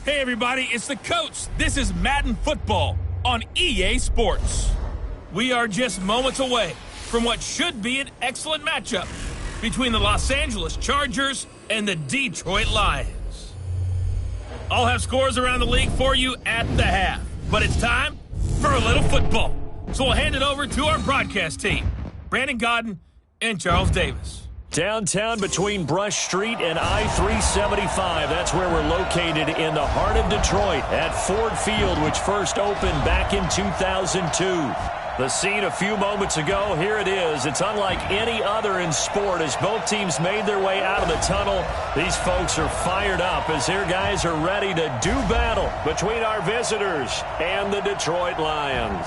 Hey everybody, it's the coach. This is Madden Football on EA Sports. We are just moments away from what should be an excellent matchup between the Los Angeles Chargers and the Detroit Lions. I'll have scores around the league for you at the half, but it's time for a little football. So we'll hand it over to our broadcast team, Brandon Godden and Charles Davis. Downtown between Brush Street and I-375. That's where we're located in the heart of Detroit at Ford Field, which first opened back in 2002. The scene a few moments ago, here it is. It's unlike any other in sport as both teams made their way out of the tunnel. These folks are fired up as their guys are ready to do battle between our visitors and the Detroit Lions.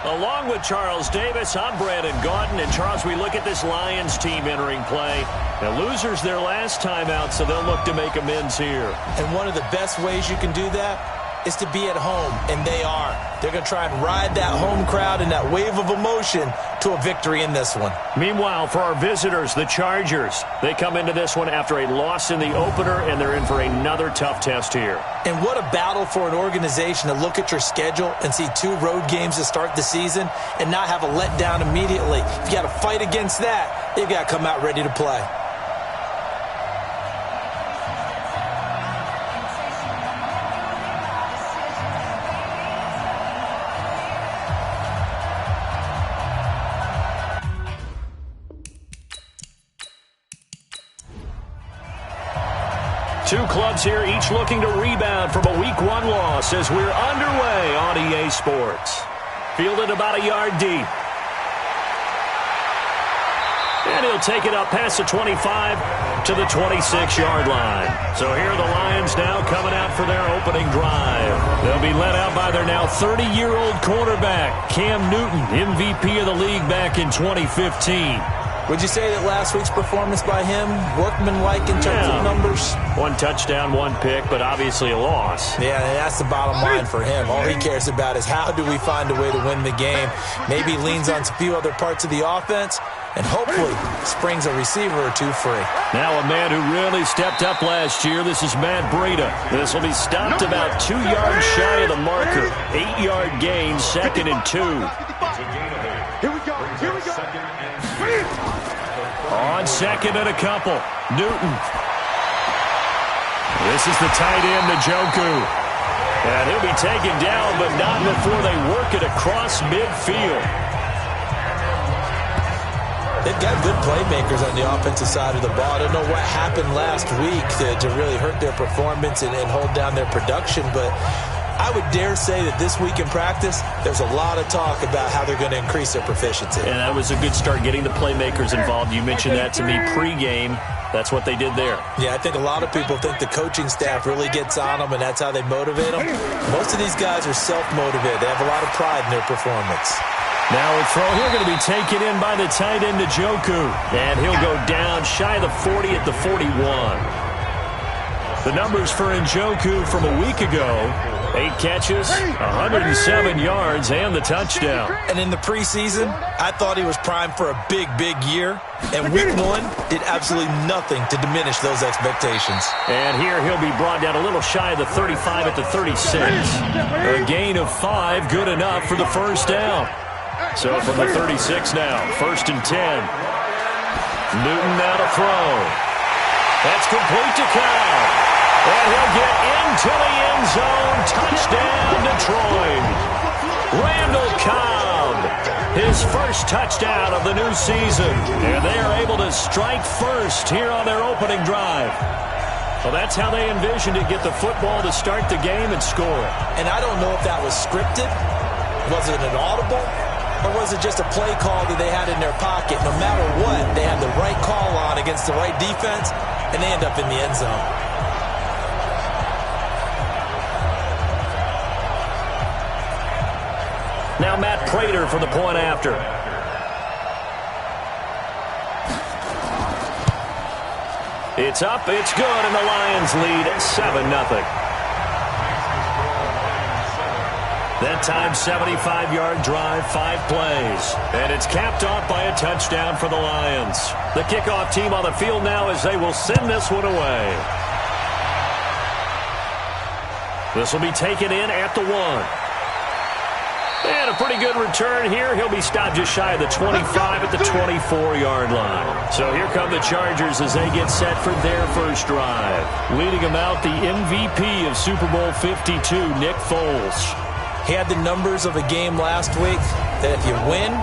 Along with Charles Davis, I'm Brandon Gaudin. And Charles, we look at this Lions team entering play. The losers their last time out, so they'll look to make amends here. And one of the best ways you can do that is to be at home, and they are. They're going to try and ride that home crowd and that wave of emotion to a victory in this one. Meanwhile, for our visitors, the Chargers, they come into this one after a loss in the opener, and they're in for another tough test here. And what a battle for an organization to look at your schedule and see 2 road games to start the season and not have a letdown immediately. You got to fight against that. You got to come out ready to play. Two clubs here, each looking to rebound from a Week 1 loss as we're underway on EA Sports. Fielded about a yard deep. And he'll take it up past the 25 to the 26-yard line. So here are the Lions now coming out for their opening drive. They'll be led out by their now 30-year-old quarterback, Cam Newton, MVP of the league back in 2015. Would you say that last week's performance by him, workmanlike in terms of numbers? 1 touchdown, 1 pick, but obviously a loss. Yeah, that's the bottom line for him. All he cares about is how do we find a way to win the game. Maybe leans on a few other parts of the offense and hopefully springs a receiver or 2 free. Now a man who really stepped up last year. This is Matt Breida. This will be stopped about 2 yards shy of the marker. 8-yard gain, 2nd and 2. Here we go. On 2nd and a couple, Newton. This is the tight end, Njoku. And he'll be taken down, but not before they work it across midfield. They've got good playmakers on the offensive side of the ball. I don't know what happened last week to really hurt their performance and hold down their production, but I would dare say that this week in practice, there's a lot of talk about how they're going to increase their proficiency. And that was a good start, getting the playmakers involved. You mentioned that to me pregame. That's what they did there. Yeah, I think a lot of people think the coaching staff really gets on them, and that's how they motivate them. Most of these guys are self-motivated. They have a lot of pride in their performance. Now a throw here going to be taken in by the tight end, Njoku. And he'll go down shy of the 40 at the 41. The numbers for Njoku from a week ago: 8 catches, 107 yards, and the touchdown. And in the preseason, I thought he was primed for a big, big year. And week 1 did absolutely nothing to diminish those expectations. And here he'll be brought down a little shy of the 35 at the 36. A gain of 5, good enough for the first down. So from the 36 now, 1st and 10. Newton now to throw. That's complete to Kyle. And he'll get into the end zone. Touchdown, Detroit. Randall Cobb, his first touchdown of the new season. And they are able to strike first here on their opening drive. Well, that's how they envisioned it, get the football to start the game and score. And I don't know if that was scripted. Was it an audible? Or was it just a play call that they had in their pocket? No matter what, they had the right call on against the right defense, and they end up in the end zone. Now Matt Prater for the point after. It's up, it's good, and the Lions lead 7-0. That time, 75-yard drive, 5 plays. And it's capped off by a touchdown for the Lions. The kickoff team on the field now as they will send this one away. This will be taken in at the 1. And a pretty good return here. He'll be stopped just shy of the 25 at the 24-yard line. So here come the Chargers as they get set for their first drive. Leading them out, the MVP of Super Bowl 52, Nick Foles. He had the numbers of a game last week that if you win,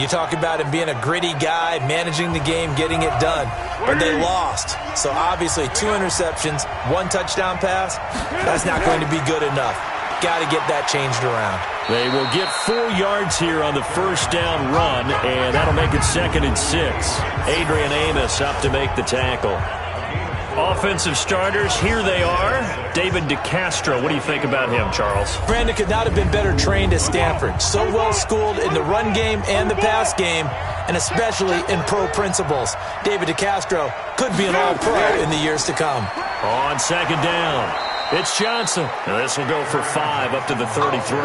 you talk about him being a gritty guy, managing the game, getting it done. But they lost. So obviously 2 interceptions, 1 touchdown pass, that's not going to be good enough. Got to get that changed around. They will get 4 yards here on the first down run, and that'll make it 2nd and 6. Adrian Amos up to make the tackle. Offensive starters, here they are. David DeCastro, what do you think about him, Charles? Brandon could not have been better trained at Stanford. So well schooled in the run game and the pass game, and especially in pro principles. David DeCastro could be an all-pro in the years to come. On 2nd down, it's Johnson. And this will go for 5 up to the 33.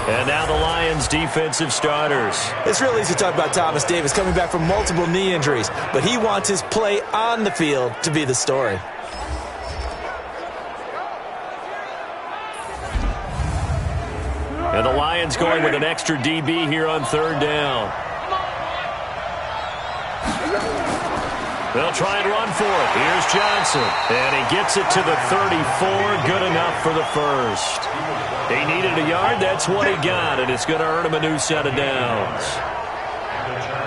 And now the Lions' defensive starters. It's real easy to talk about Thomas Davis coming back from multiple knee injuries, but he wants his play on the field to be the story. And the Lions going with an extra DB here on 3rd down. They'll try and run for it. Here's Johnson. And he gets it to the 34. Good enough for the first. He needed a yard. That's what he got. And it's going to earn him a new set of downs.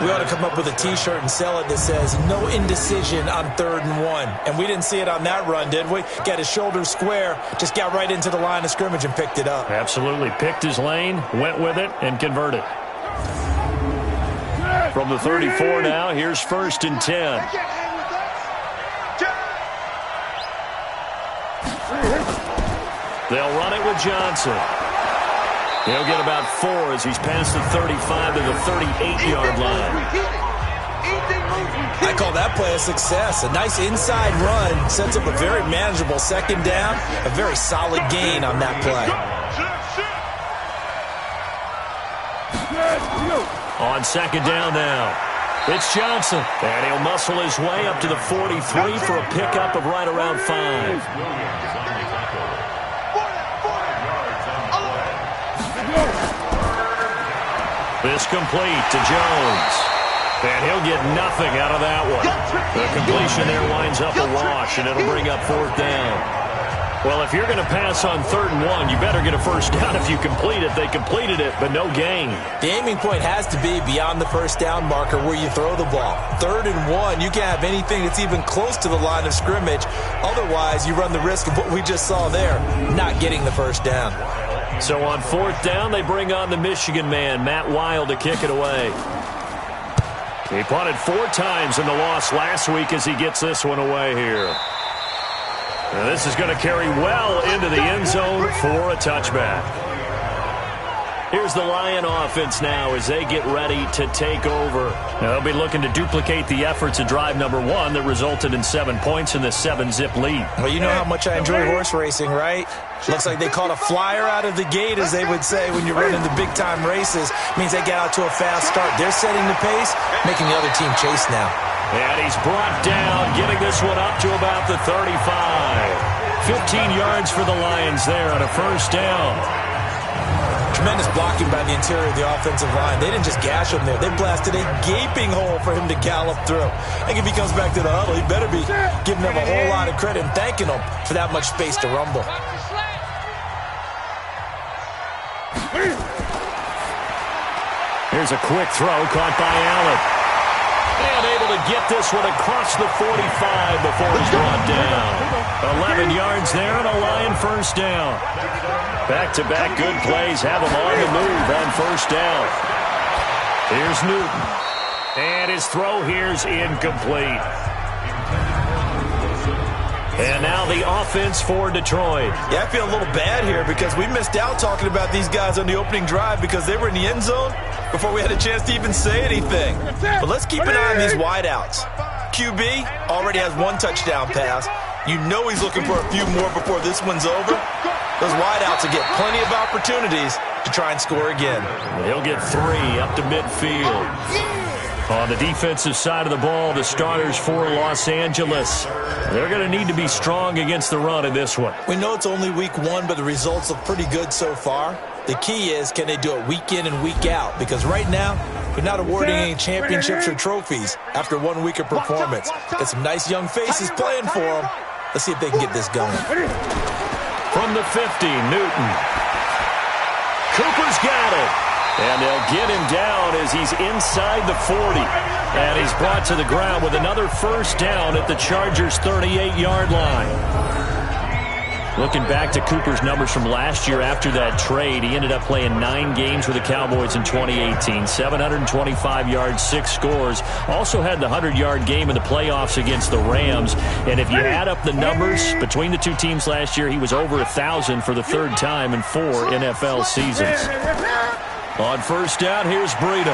We ought to come up with a T-shirt and sell it that says, no indecision on 3rd and 1. And we didn't see it on that run, did we? Got his shoulders square, just got right into the line of scrimmage and picked it up. Absolutely. Picked his lane, went with it, and converted. From the 34 now, here's 1st and 10. They'll run it with Johnson. He'll get about 4 as he's past the 35 to the 38-yard line. I call that play a success. A nice inside run sets up a very manageable 2nd down, a very solid gain on that play. On 2nd down now, it's Johnson. And he'll muscle his way up to the 43 for a pickup of right around 5. This complete to Jones. And he'll get nothing out of that one. The completion there winds up a wash, and it'll bring up 4th down. Well, if you're going to pass on 3rd and 1, you better get a first down if you complete it. They completed it, but no gain. The aiming point has to be beyond the first down marker where you throw the ball. 3rd and 1, you can't have anything that's even close to the line of scrimmage. Otherwise, you run the risk of what we just saw there, not getting the first down. So on 4th down, they bring on the Michigan man, Matt Wild, to kick it away. He punted 4 times in the loss last week as he gets this one away here. And this is going to carry well into the end zone for a touchback. Here's the Lion offense now as they get ready to take over. Now they'll be looking to duplicate the efforts of drive number 1 that resulted in 7 points in the 7-zip lead. Well, you know how much I enjoy horse racing, right? Looks like they caught a flyer out of the gate, as they would say when you're running the big-time races. Means they get out to a fast start. They're setting the pace, making the other team chase now. And he's brought down, getting this one up to about the 35. 15 yards for the Lions there on a first down. Tremendous blocking by the interior of the offensive line. They didn't just gash him there. They blasted a gaping hole for him to gallop through. I think if he comes back to the huddle, he better be giving them a whole lot of credit and thanking them for that much space to rumble. Here's a quick throw caught by Allen. And able to get this one across the 45 before he's brought down. 11 yards there and a Lion first down. Back-to-back good plays have him on the move on first down. Here's Newton. And his throw here's incomplete. And now the offense for Detroit. Yeah, I feel a little bad here because we missed out talking about these guys on the opening drive because they were in the end zone before we had a chance to even say anything. But let's keep an eye on these wideouts. QB already has 1 touchdown pass. You know he's looking for a few more before this one's over. Those wideouts will get plenty of opportunities to try and score again. He'll get 3 up to midfield. On the defensive side of the ball, the starters for Los Angeles. They're going to need to be strong against the run in this one. We know it's only week one, but the results look pretty good so far. The key is, can they do it week in and week out? Because right now, they're not awarding any championships or trophies after 1 week of performance. Got some nice young faces playing for them. Let's see if they can get this going. From the 50, Newton. Cooper's got it. And they'll get him down as he's inside the 40. And he's brought to the ground with another first down at the Chargers' 38-yard line. Looking back to Cooper's numbers from last year after that trade, he ended up playing 9 games with the Cowboys in 2018. 725 yards, 6 scores. Also had the 100-yard game in the playoffs against the Rams. And if you add up the numbers between the two teams last year, he was over 1,000 for the third time in 4 NFL seasons. On first down, here's Breida.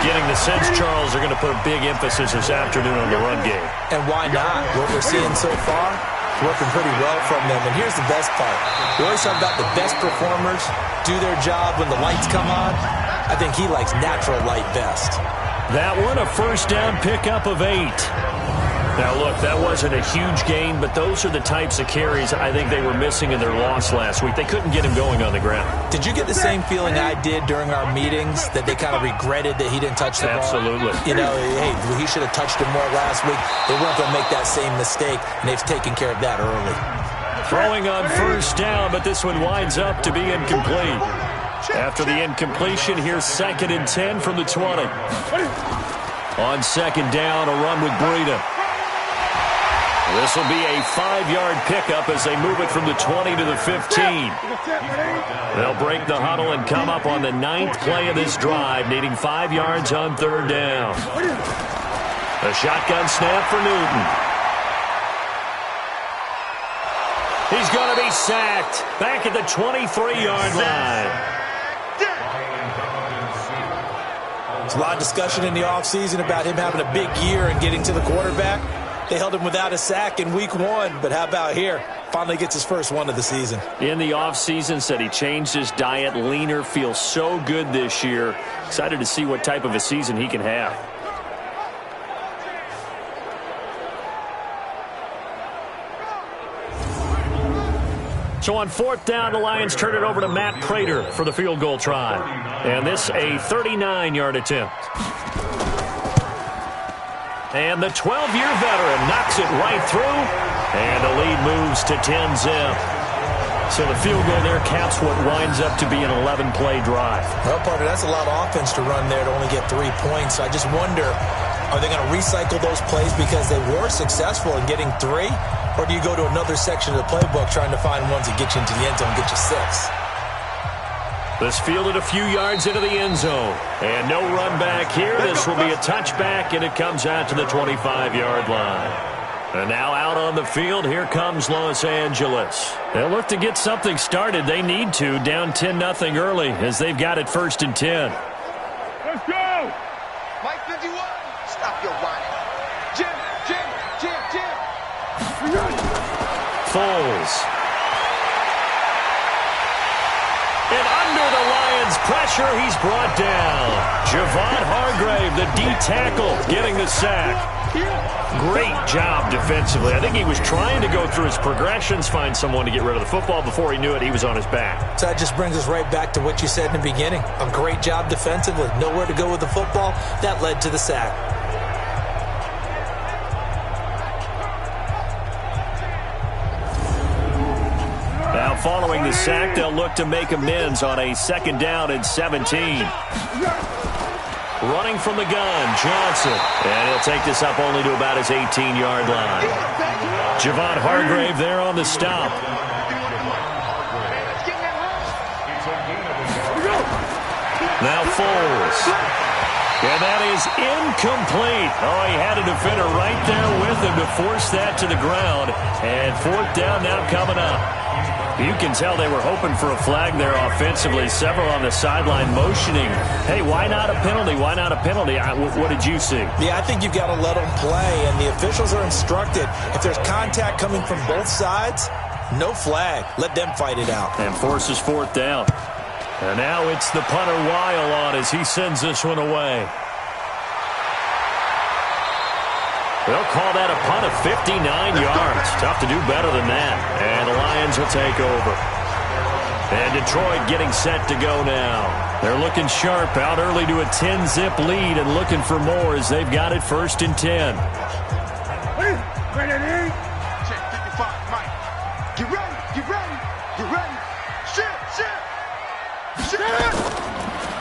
Getting the sense, Charles, they're going to put a big emphasis this afternoon on the run game. And why not? What we're seeing so far, working pretty well from them. And here's the best part. We always talk about the best performers do their job when the lights come on. I think he likes natural light best. That one, a first down pickup of 8. Now, look, that wasn't a huge gain, but those are the types of carries I think they were missing in their loss last week. They couldn't get him going on the ground. Did you get the same feeling I did during our meetings, that they kind of regretted that he didn't touch the ball? Absolutely. You know, hey, he should have touched it more last week. They weren't going to make that same mistake, and they've taken care of that early. Throwing on first down, but this one winds up to be incomplete. After the incompletion, here's 2nd and 10 from the 20. On second down, a run with Breida. This will be a 5-yard pickup as they move it from the 20 to the 15. They'll break the huddle and come up on the 9th play of this drive, needing 5 yards on third down. A shotgun snap for Newton. He's going to be sacked back at the 23-yard line. There's a lot of discussion in the offseason about him having a big year and getting to the quarterback. They held him without a sack in week 1, but how about here? Finally gets his first one of the season. In the offseason, said he changed his diet, leaner, feels so good this year. Excited to see what type of a season he can have. So on fourth down, the Lions turn it over to Matt Prater for the field goal try. And this a 39-yard attempt. And the 12-year veteran knocks it right through. And the lead moves to 10-zip. So the field goal there caps what winds up to be an 11-play drive. Well, Parker, that's a lot of offense to run there to only get 3 points. So I just wonder, are they going to recycle those plays because they were successful in getting 3? Or do you go to another section of the playbook trying to find ones that get you into the end zone and get you 6? This fielded a few yards into the end zone. And no run back here. This will be a touchback, and it comes out to the 25-yard line. And now out on the field, here comes Los Angeles. They'll look to get something started. They need to, down 10-0 early, as they've got it 1st and 10. Let's go! Mike 51, stop your whining. Jim. Foles. And under the Lions' pressure, he's brought down. Javon Hargrave, the D-tackle, getting the sack. Great job defensively. I think he was trying to go through his progressions, find someone to get rid of the football. Before he knew it, he was on his back. So that just brings us right back to what you said in the beginning. A great job defensively. Nowhere to go with the football. That led to the sack. Now following the sack, they'll look to make amends on a 2nd down and 17. Running from the gun, Johnson. And he'll take this up only to about his 18-yard line. Javon Hargrave there on the stop. Now Foles. And that is incomplete. Oh, he had a defender right there with him to force that to the ground. And 4th down now coming up. You can tell they were hoping for a flag there offensively. Several on the sideline motioning. Hey, why not a penalty? Why not a penalty? What did you see? Yeah, I think you've got to let them play, and the officials are instructed. If there's contact coming from both sides, no flag. Let them fight it out. And forces 4th down. And now it's the punter Weil on as he sends this one away. They'll call that a punt of 59 yards. Tough to do better than that. And the Lions will take over. And Detroit getting set to go now. They're looking sharp, out early to a 10-zip lead and looking for more as they've got it 1st and 10. Check 55, Mike. Get ready, get ready, get ready. Shit.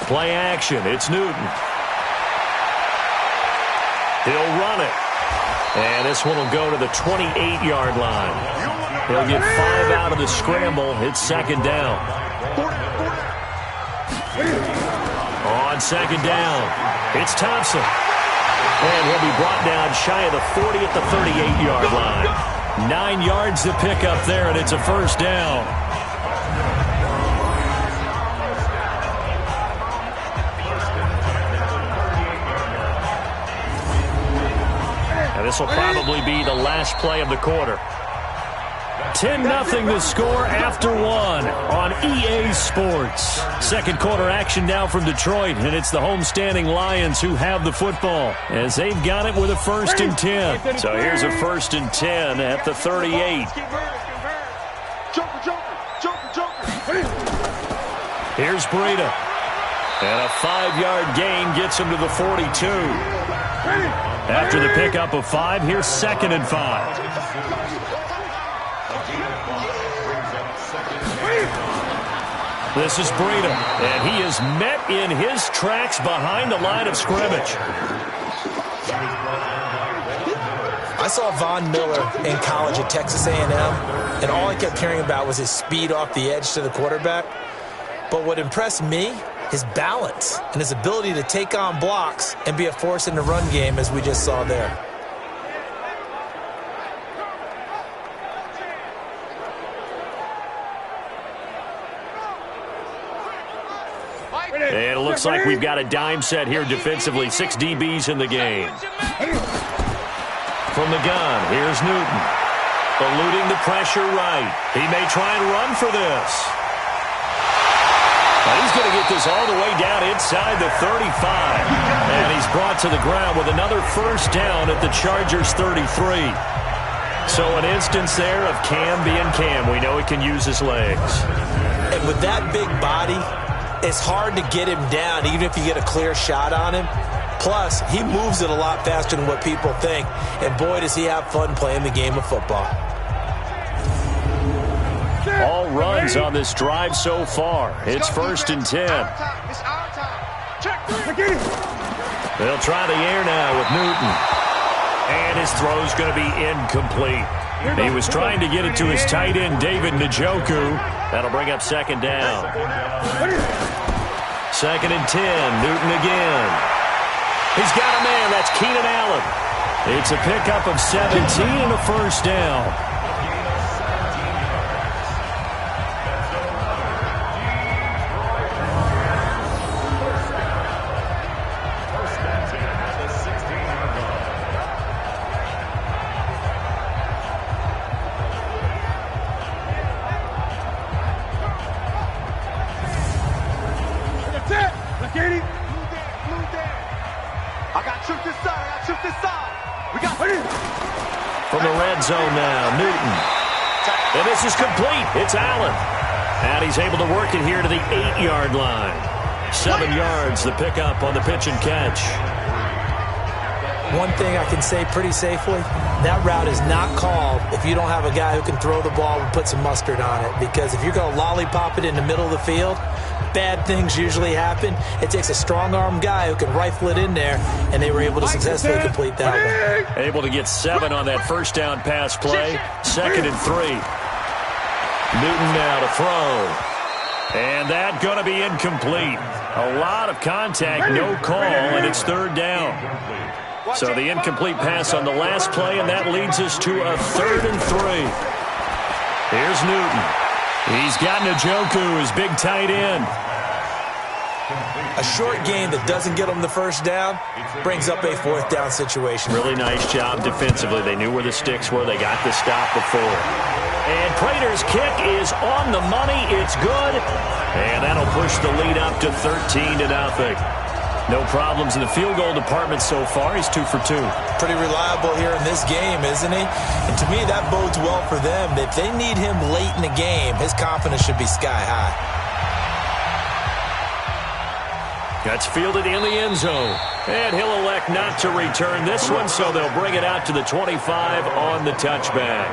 Play action, it's Newton. He'll run it. And this one will go to the 28-yard line. He'll get 5 out of the scramble. It's 2nd down. On 2nd down, it's Thompson. And he'll be brought down shy of the 40 at the 38-yard line. 9 yards to pick up there, and it's a 1st down. And this will probably be the last play of the quarter. 10-0 the score after 1 on EA Sports. 2nd quarter action now from Detroit, and it's the homestanding Lions who have the football as they've got it with a 1st and 10. So here's a 1st and 10 at the 38. Here's Breida. And a 5-yard gain gets him to the 42. After the pickup of 5, here's 2nd and 5. This is Breida, and he is met in his tracks behind the line of scrimmage. I saw Von Miller in college at Texas A&M, and all I kept hearing about was his speed off the edge to the quarterback. But what impressed me, his balance and his ability to take on blocks and be a force in the run game, as we just saw there. And it looks like we've got a dime set here defensively. 6 DBs in the game. From the gun, here's Newton. Eluding the pressure right. He may try and run for this. But he's going to get this all the way down inside the 35. And he's brought to the ground with another 1st down at the Chargers' 33. So an instance there of Cam being Cam. We know he can use his legs. And with that big body, it's hard to get him down, even if you get a clear shot on him. Plus, he moves it a lot faster than what people think. And boy, does he have fun playing the game of football. All runs on this drive so far. It's 1st and 10. They'll try the air now with Newton. And his throw's going to be incomplete. He was trying to get it to his tight end, David Njoku. That'll bring up 2nd down. 2nd and 10. Newton again. He's got a man. That's Keenan Allen. It's a pickup of 17 and a 1st down. From the red zone now, Newton. And this is complete. It's Allen. And he's able to work it here to the 8-yard line. 7 yards, the pickup on the pitch and catch. One thing I can say pretty safely, that route is not called if you don't have a guy who can throw the ball and put some mustard on it. Because if you're going to lollipop it in the middle of the field, bad things usually happen. It takes a strong-arm guy who can rifle it in there, and they were able to successfully complete that one. Able to get 7 on that 1st down pass play. 2nd and 3. Newton now to throw. And that going to be incomplete. A lot of contact, no call, and it's 3rd down. So the incomplete pass on the last play, and that leads us to a 3rd and 3. Here's Newton. He's got Njoku, his big tight end. A short game that doesn't get them the 1st down brings up a 4th down situation. Really nice job defensively. They knew where the sticks were. They got the stop before. And Prater's kick is on the money. It's good. And that'll push the lead up to 13-0. No problems in the field goal department so far. He's 2 for 2. Pretty reliable here in this game, isn't he? And to me, that bodes well for them. If they need him late in the game, his confidence should be sky high. That's fielded in the end zone. And he'll elect not to return this one, so they'll bring it out to the 25 on the touchback.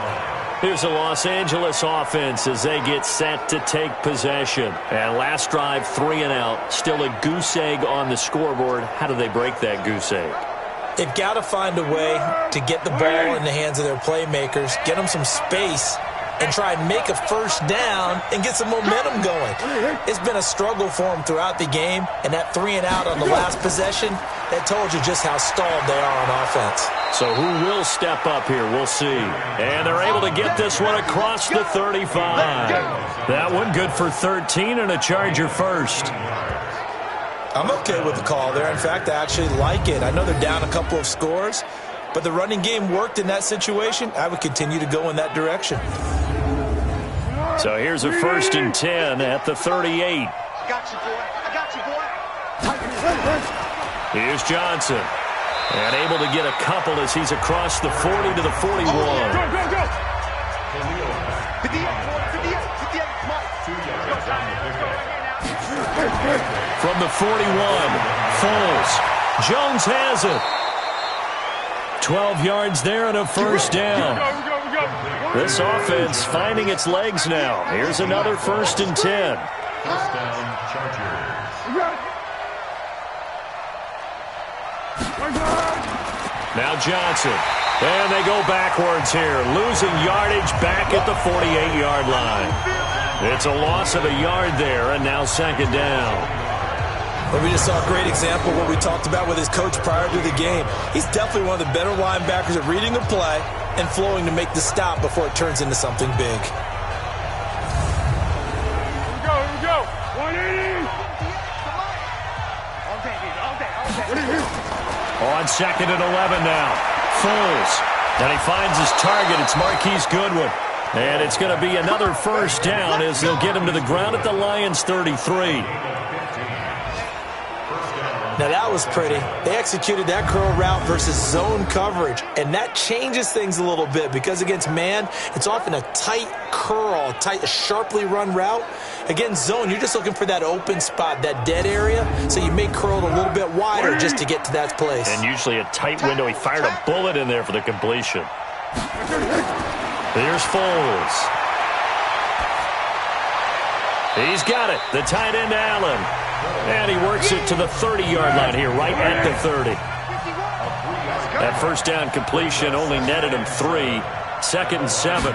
Here's the Los Angeles offense as they get set to take possession. And last drive, 3 and out. Still a goose egg on the scoreboard. How do they break that goose egg? They've got to find a way to get the ball in the hands of their playmakers, get them some space, and try and make a first down and get some momentum going. It's been a struggle for them throughout the game, and that 3 and out on the last possession, that told you just how stalled they are on offense. So who will step up here? We'll see. And they're able to get this one across the 35. That one good for 13 and a Charger first. I'm okay with the call there. In fact, I actually like it. I know they're down a couple of scores, but the running game worked in that situation. I would continue to go in that direction. So here's a 1st and 10 at the 38. I got you, boy. I got you, boy. Here's Johnson. And able to get a couple as he's across the 40 to the 41. Go, go, go. 58, 58, 58. Come on. From the 41, Foles. Jones has it. 12 yards there and a first down. This offense finding its legs now. Here's another 1st and 10. First down, Chargers. Now Johnson. And they go backwards here. Losing yardage back at the 48-yard line. It's a loss of a yard there, and now 2nd down. Well, we just saw a great example of what we talked about with his coach prior to the game. He's definitely one of the better linebackers at reading a play and flowing to make the stop before it turns into something big. Here we go. 180. On 2nd and 11 now. Foles. And he finds his target. It's Marquise Goodwin. And it's going to be another first down as they'll get him to the ground at the Lions' 33. Now that was pretty. They executed that curl route versus zone coverage, and that changes things a little bit because against man, it's often a tight curl, a sharply run route. Against zone, you're just looking for that open spot, that dead area, so you may curl it a little bit wider just to get to that place. And usually a tight window. He fired a bullet in there for the completion. Here's Foles. He's got it. The tight end, Allen. And he works it to the 30-yard line here, right at the 30. That first down completion only netted him 3. 2nd and 7.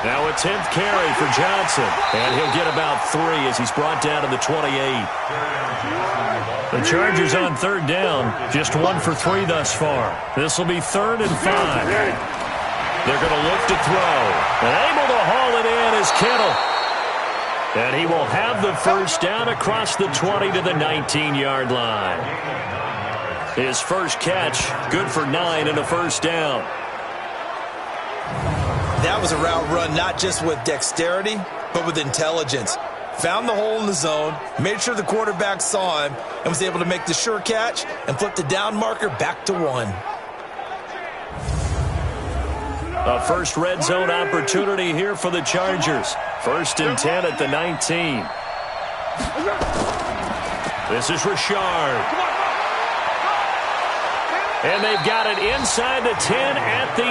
Now a 10th carry for Johnson. And he'll get about 3 as he's brought down to the 28. The Chargers on 3rd down, just 1 for 3 thus far. This will be 3rd and 5. They're going to look to throw. And able to haul it in is Kittle. And he will have the first down across the 20 to the 19-yard line. His first catch, good for 9 and a first down. That was a route run not just with dexterity, but with intelligence. Found the hole in the zone, made sure the quarterback saw him, and was able to make the sure catch and flip the down marker back to 1. A first red zone opportunity here for the Chargers. 1st and 10 at the 19. This is Richard. And they've got it inside the 10 at the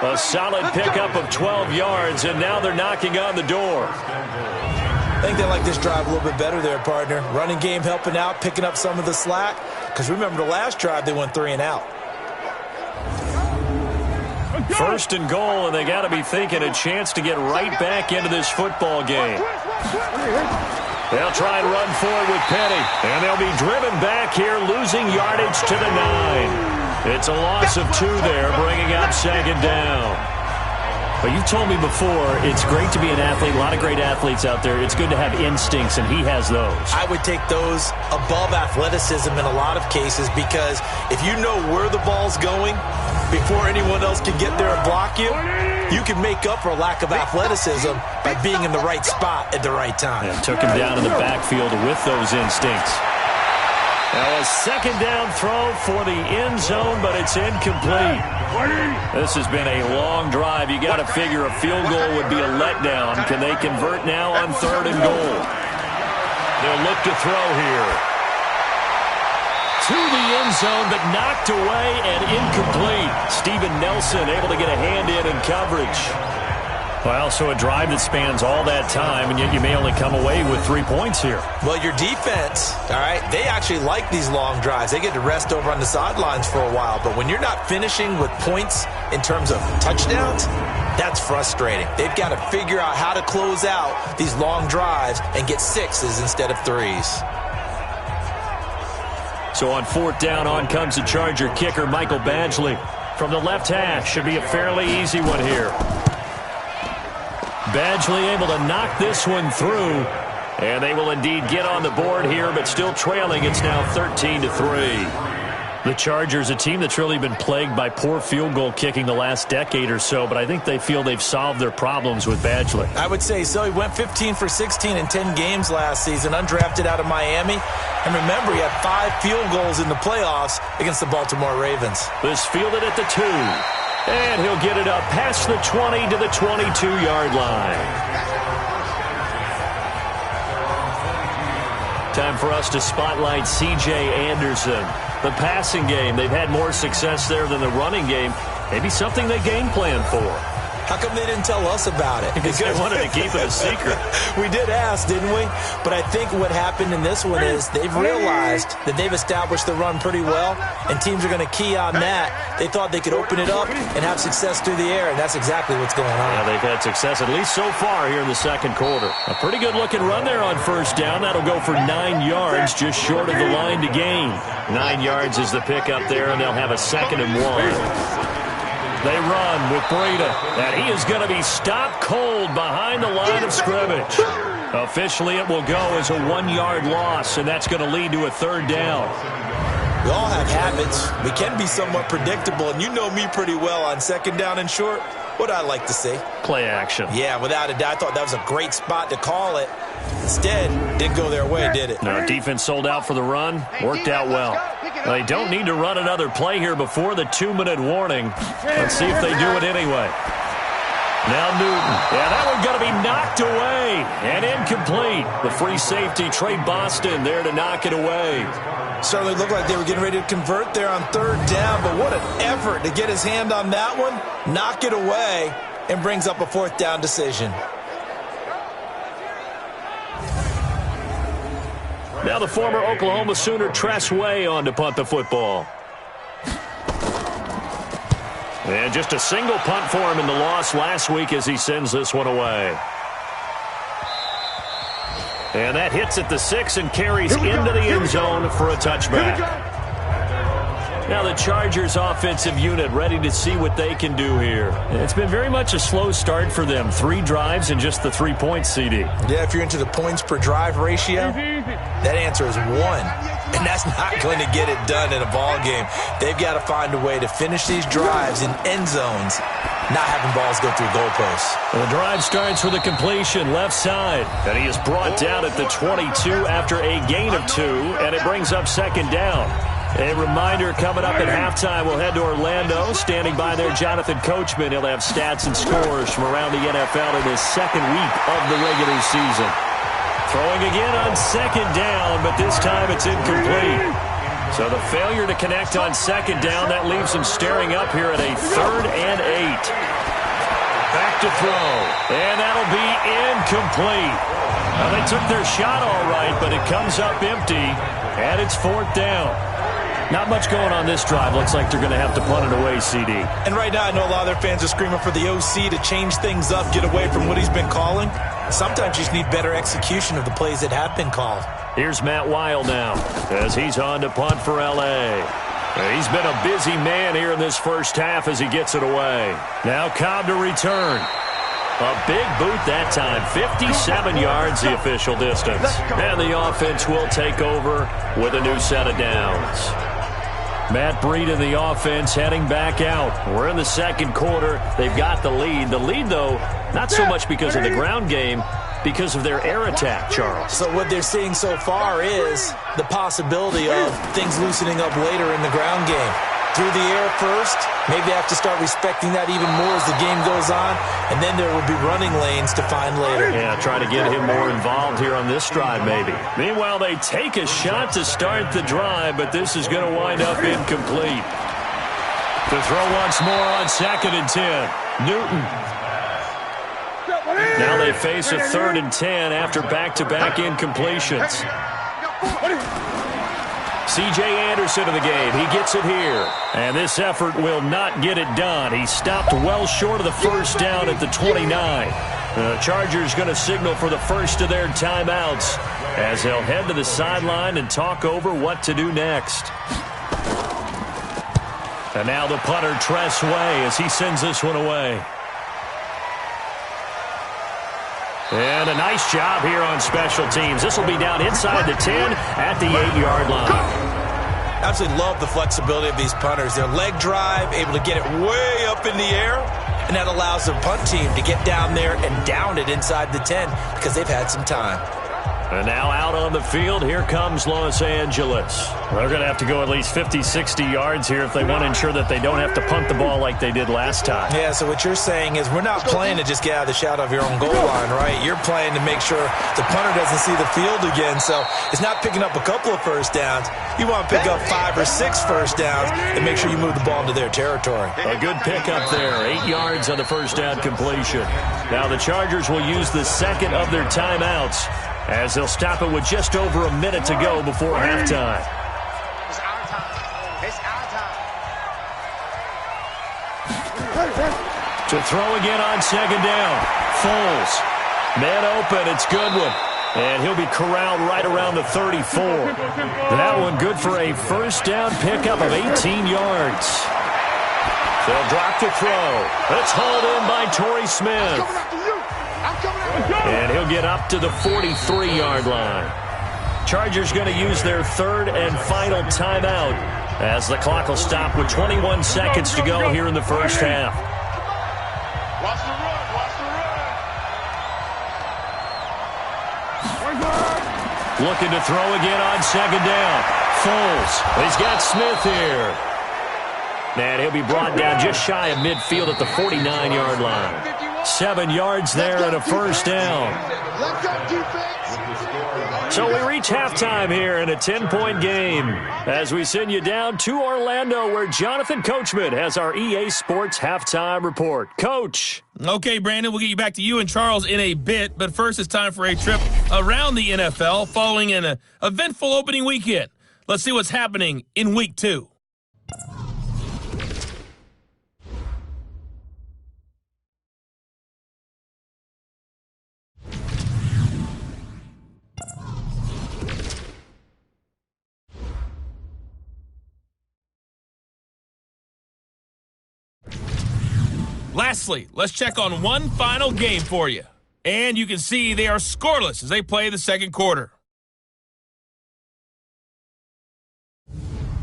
8. A solid pickup of 12 yards, and now they're knocking on the door. I think they like this drive a little bit better there, partner. Running game helping out, picking up some of the slack. Because remember the last drive, they went 3 and out. 1st and goal, and they got to be thinking a chance to get right back into this football game. They'll try and run forward with Penny, and they'll be driven back here, losing yardage to the 9. It's a loss of 2 there, bringing up 2nd down. But you've told me before, it's great to be an athlete. A lot of great athletes out there. It's good to have instincts, and he has those. I would take those above athleticism in a lot of cases because if you know where the ball's going, before anyone else can get there and block you, you can make up for a lack of athleticism by being in the right spot at the right time. And took him down in the backfield with those instincts. Now a second down throw for the end zone, but it's incomplete. This has been a long drive. You got to figure a field goal would be a letdown. Can they convert now on 3rd and goal? They'll look to throw here. To the end zone, but knocked away and incomplete. Steven Nelson able to get a hand in coverage. Well, so a drive that spans all that time, and yet you may only come away with 3 points here. Well, your defense, all right, they actually like these long drives. They get to rest over on the sidelines for a while. But when you're not finishing with points in terms of touchdowns, that's frustrating. They've got to figure out how to close out these long drives and get 6s instead of 3s. So on 4th down, on comes the Charger kicker, Michael Badgley. From the left hash, should be a fairly easy one here. Badgley able to knock this one through. And they will indeed get on the board here, but still trailing. It's now 13-3. The Chargers, a team that's really been plagued by poor field goal kicking the last decade or so, but I think they feel they've solved their problems with Badgley. I would say so. He went 15 for 16 in 10 games last season, undrafted out of Miami. And remember, he had 5 field goals in the playoffs against the Baltimore Ravens. This fielded at the 2. And he'll get it up past the 20 to the 22-yard line. Time for us to spotlight C.J. Anderson. The passing game, they've had more success there than the running game. Maybe something they game plan for. How come they didn't tell us about it? Because they wanted to keep it a secret. We did ask, didn't we? But I think what happened in this one is they've realized that they've established the run pretty well, and teams are going to key on that. They thought they could open it up and have success through the air, and that's exactly what's going on. Yeah, they've had success, at least so far here in the second quarter. A pretty good-looking run there on 1st down. That'll go for 9 yards, just short of the line to gain. 9 yards is the pickup there, and they'll have a 2nd and 1. They run with Breida, and he is going to be stopped cold behind the line of scrimmage. Officially, it will go as a 1-yard loss, and that's going to lead to a 3rd down. We all have habits. We can be somewhat predictable, and you know me pretty well on 2nd down and short. What I like to see? Play action. Yeah, without a doubt. I thought that was a great spot to call it. Instead, didn't go their way, did it? No, defense sold out for the run. Worked out well. They don't need to run another play here before the 2-minute warning. Let's see if they do it anyway. Now Newton. Yeah, that one going to be knocked away and incomplete. The free safety, Trey Boston, there to knock it away. Certainly looked like they were getting ready to convert there on 3rd down, but what an effort to get his hand on that one, knock it away, and brings up a 4th down decision. Now the former Oklahoma Sooner Tress Way on to punt the football. And just a single punt for him in the loss last week as he sends this one away. And that hits at the 6 and carries into the end zone for a touchback. Now the Chargers offensive unit ready to see what they can do here. It's been very much a slow start for them. 3 drives and just the 3 points, CD. Yeah, if you're into the points per drive ratio, that answer is 1. And that's not going to get it done in a ball game. They've got to find a way to finish these drives in end zones, not having balls go through goalposts. The drive starts with a completion left side. And he is brought down at the 22 after a gain of 2. And it brings up 2nd down. A reminder, coming up at halftime, we'll head to Orlando. Standing by there, Jonathan Coachman. He'll have stats and scores from around the NFL in his 2nd week of the regular season. Throwing again on 2nd down, but this time it's incomplete. So the failure to connect on 2nd down, that leaves him staring up here at a 3rd and 8. Back to throw, and that'll be incomplete. Well, they took their shot all right, but it comes up empty, and it's 4th down. Not much going on this drive. Looks like they're going to have to punt it away, CD. And right now, I know a lot of their fans are screaming for the OC to change things up, get away from what he's been calling. Sometimes you just need better execution of the plays that have been called. Here's Matt Weil now as he's on to punt for L.A. He's been a busy man here in this first half as he gets it away. Now Cobb to return. A big boot that time. 57 yards the official distance. And the offense will take over with a new set of downs. Matt Breida, the offense, heading back out. We're in the second quarter. They've got the lead. The lead, though, not so much because of the ground game, because of their air attack, Charles. So what they're seeing so far is the possibility of things loosening up later in the ground game. Through the air first, maybe they have to start respecting that even more as the game goes on, and then there will be running lanes to find later. Yeah, try to get him more involved here on this drive, maybe. Meanwhile, they take a shot to start the drive, but this is going to wind up incomplete. To throw once more on 2nd and 10. Newton. Now they face a 3rd and 10 after back-to-back incompletions. C.J. Anderson in the game. He gets it here. And this effort will not get it done. He stopped well short of the first down at the 29. The Chargers going to signal for the first of their timeouts as they'll head to the sideline and talk over what to do next. And now the punter, Tress Way, as he sends this one away. And a nice job here on special teams. This will be down inside the 10 at the 8-yard line. Absolutely love the flexibility of these punters. Their leg drive, able to get it way up in the air, and that allows the punt team to get down there and down it inside the 10 because they've had some time. And now out on the field, here comes Los Angeles. They're going to have to go at least 50, 60 yards here if they want to ensure that they don't have to punt the ball like they did last time. Yeah, so what you're saying is we're not playing to just get out of the shadow of your own goal line, right? You're playing to make sure the punter doesn't see the field again. So it's not picking up a couple of first downs. You want to pick up 5 or 6 first downs and make sure you move the ball into their territory. A good pickup there. 8 yards on the first down completion. Now the Chargers will use the second of their timeouts as they'll stop it with just over a minute to go before halftime. It's our time. It's our time. To throw again on 2nd down. Foles. Man open. It's Goodwin. And he'll be corralled right around the 34. That one good for a first down pickup of 18 yards. They'll drop to throw. It's hauled in by Torrey Smith. And he'll get up to the 43-yard line. Chargers going to use their 3rd and final timeout as the clock will stop with 21 seconds to go here in the first half. Watch the run. Watch the run. Looking to throw again on 2nd down. Foles. He's got Smith here. And he'll be brought down just shy of midfield at the 49-yard line. 7 yards there and a first down. So we reach halftime here in a 10-point game as we send you down to Orlando where Jonathan Coachman has our EA Sports halftime report. Coach. Okay, Brandon, we'll get you back to you and Charles in a bit, but first it's time for a trip around the NFL following an eventful opening weekend. Let's see what's happening in Week 2. Lastly, let's check on one final game for you. And you can see they are scoreless as they play the second quarter.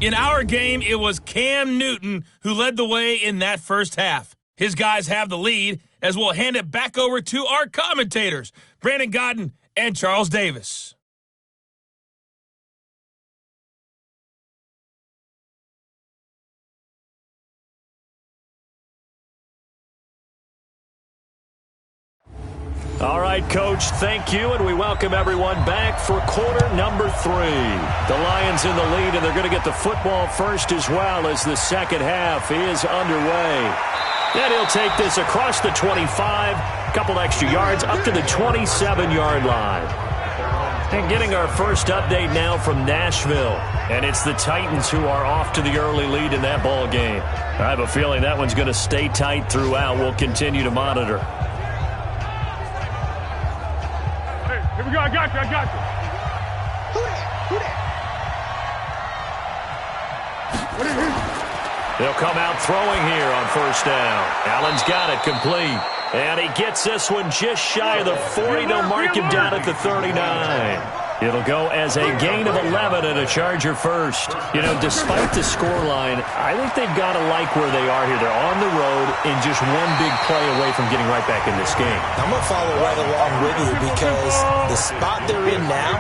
In our game, it was Cam Newton who led the way in that first half. His guys have the lead as we'll hand it back over to our commentators, Brandon Godden and Charles Davis. All right, Coach, thank you, and we welcome everyone back for quarter number 3. The Lions in the lead, and they're going to get the football first as well as the second half is underway. And he'll take this across the 25, a couple extra yards, up to the 27-yard line. And getting our first update now from Nashville. And it's the Titans who are off to the early lead in that ball game. I have a feeling that one's going to stay tight throughout. We'll continue to monitor. Here we go. I got you. Who that? They'll come out throwing here on first down. Allen's got it complete. And he gets this one just shy of the 40. They'll mark him down at the 39. It'll go as a gain of 11 and a Charger first. You know, despite the scoreline, I think they've got to like where they are here. They're on the road and just one big play away from getting right back in this game. I'm going to follow right along with you because the spot they're in now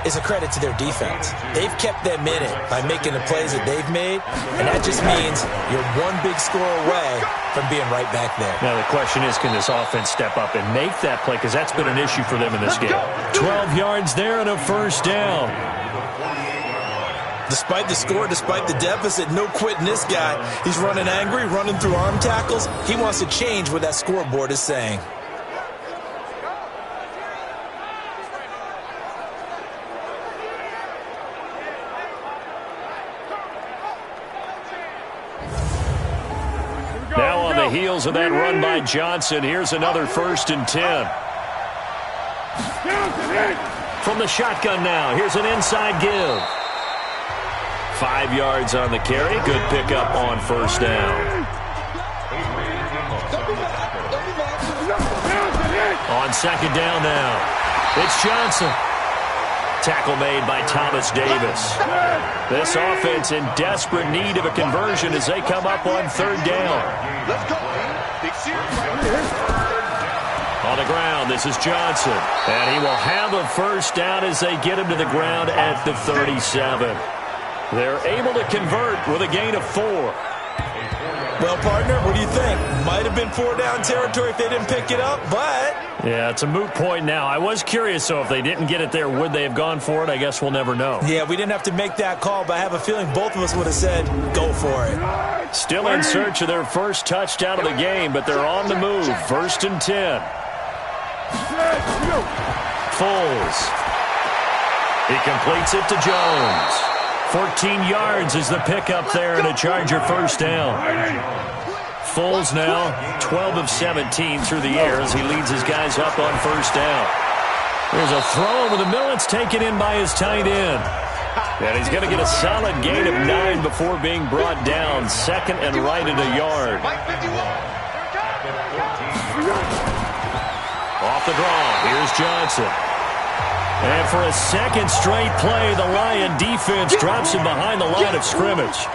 is a credit to their defense. They've kept them in it by making the plays that they've made, and that just means you're one big score away from being right back there. Now the question is, can this offense step up and make that play? Because that's been an issue for them in this game. 12 yards there and a first down. Despite the score, despite the deficit, no quitting this guy. He's running angry, running through arm tackles. He wants to change what that scoreboard is saying. Now on the heels of that run by Johnson, here's another 1st and 10. From the shotgun now, here's an inside give. 5 yards on the carry. Good pickup on 1st down. On 2nd down now, it's Johnson. Tackle made by Thomas Davis. This offense in desperate need of a conversion as they come up on 3rd down. Let's go. On the ground, this is Johnson. And he will have a 1st down as they get him to the ground at the 37. They're able to convert with a gain of 4. Well, partner, what do you think? Might have been 4-down territory if they didn't pick it up, but... Yeah, it's a moot point now. I was curious, so if they didn't get it there, would they have gone for it? I guess we'll never know. Yeah, we didn't have to make that call, but I have a feeling both of us would have said, go for it. Still in search of their first touchdown of the game, but they're on the move. 1st and 10. Foles. He completes it to Jones. 14 yards is the pickup there and a Charger 1st down. Foles now 12 of 17 through the air as he leads his guys up on 1st down. There's a throw over the middle. It's taken in by his tight end. And he's going to get a solid gain of 9 before being brought down. 2nd and right at a yard. Off the draw, here's Johnson. And for a 2nd straight play, the Lion defense drops him behind the line of scrimmage.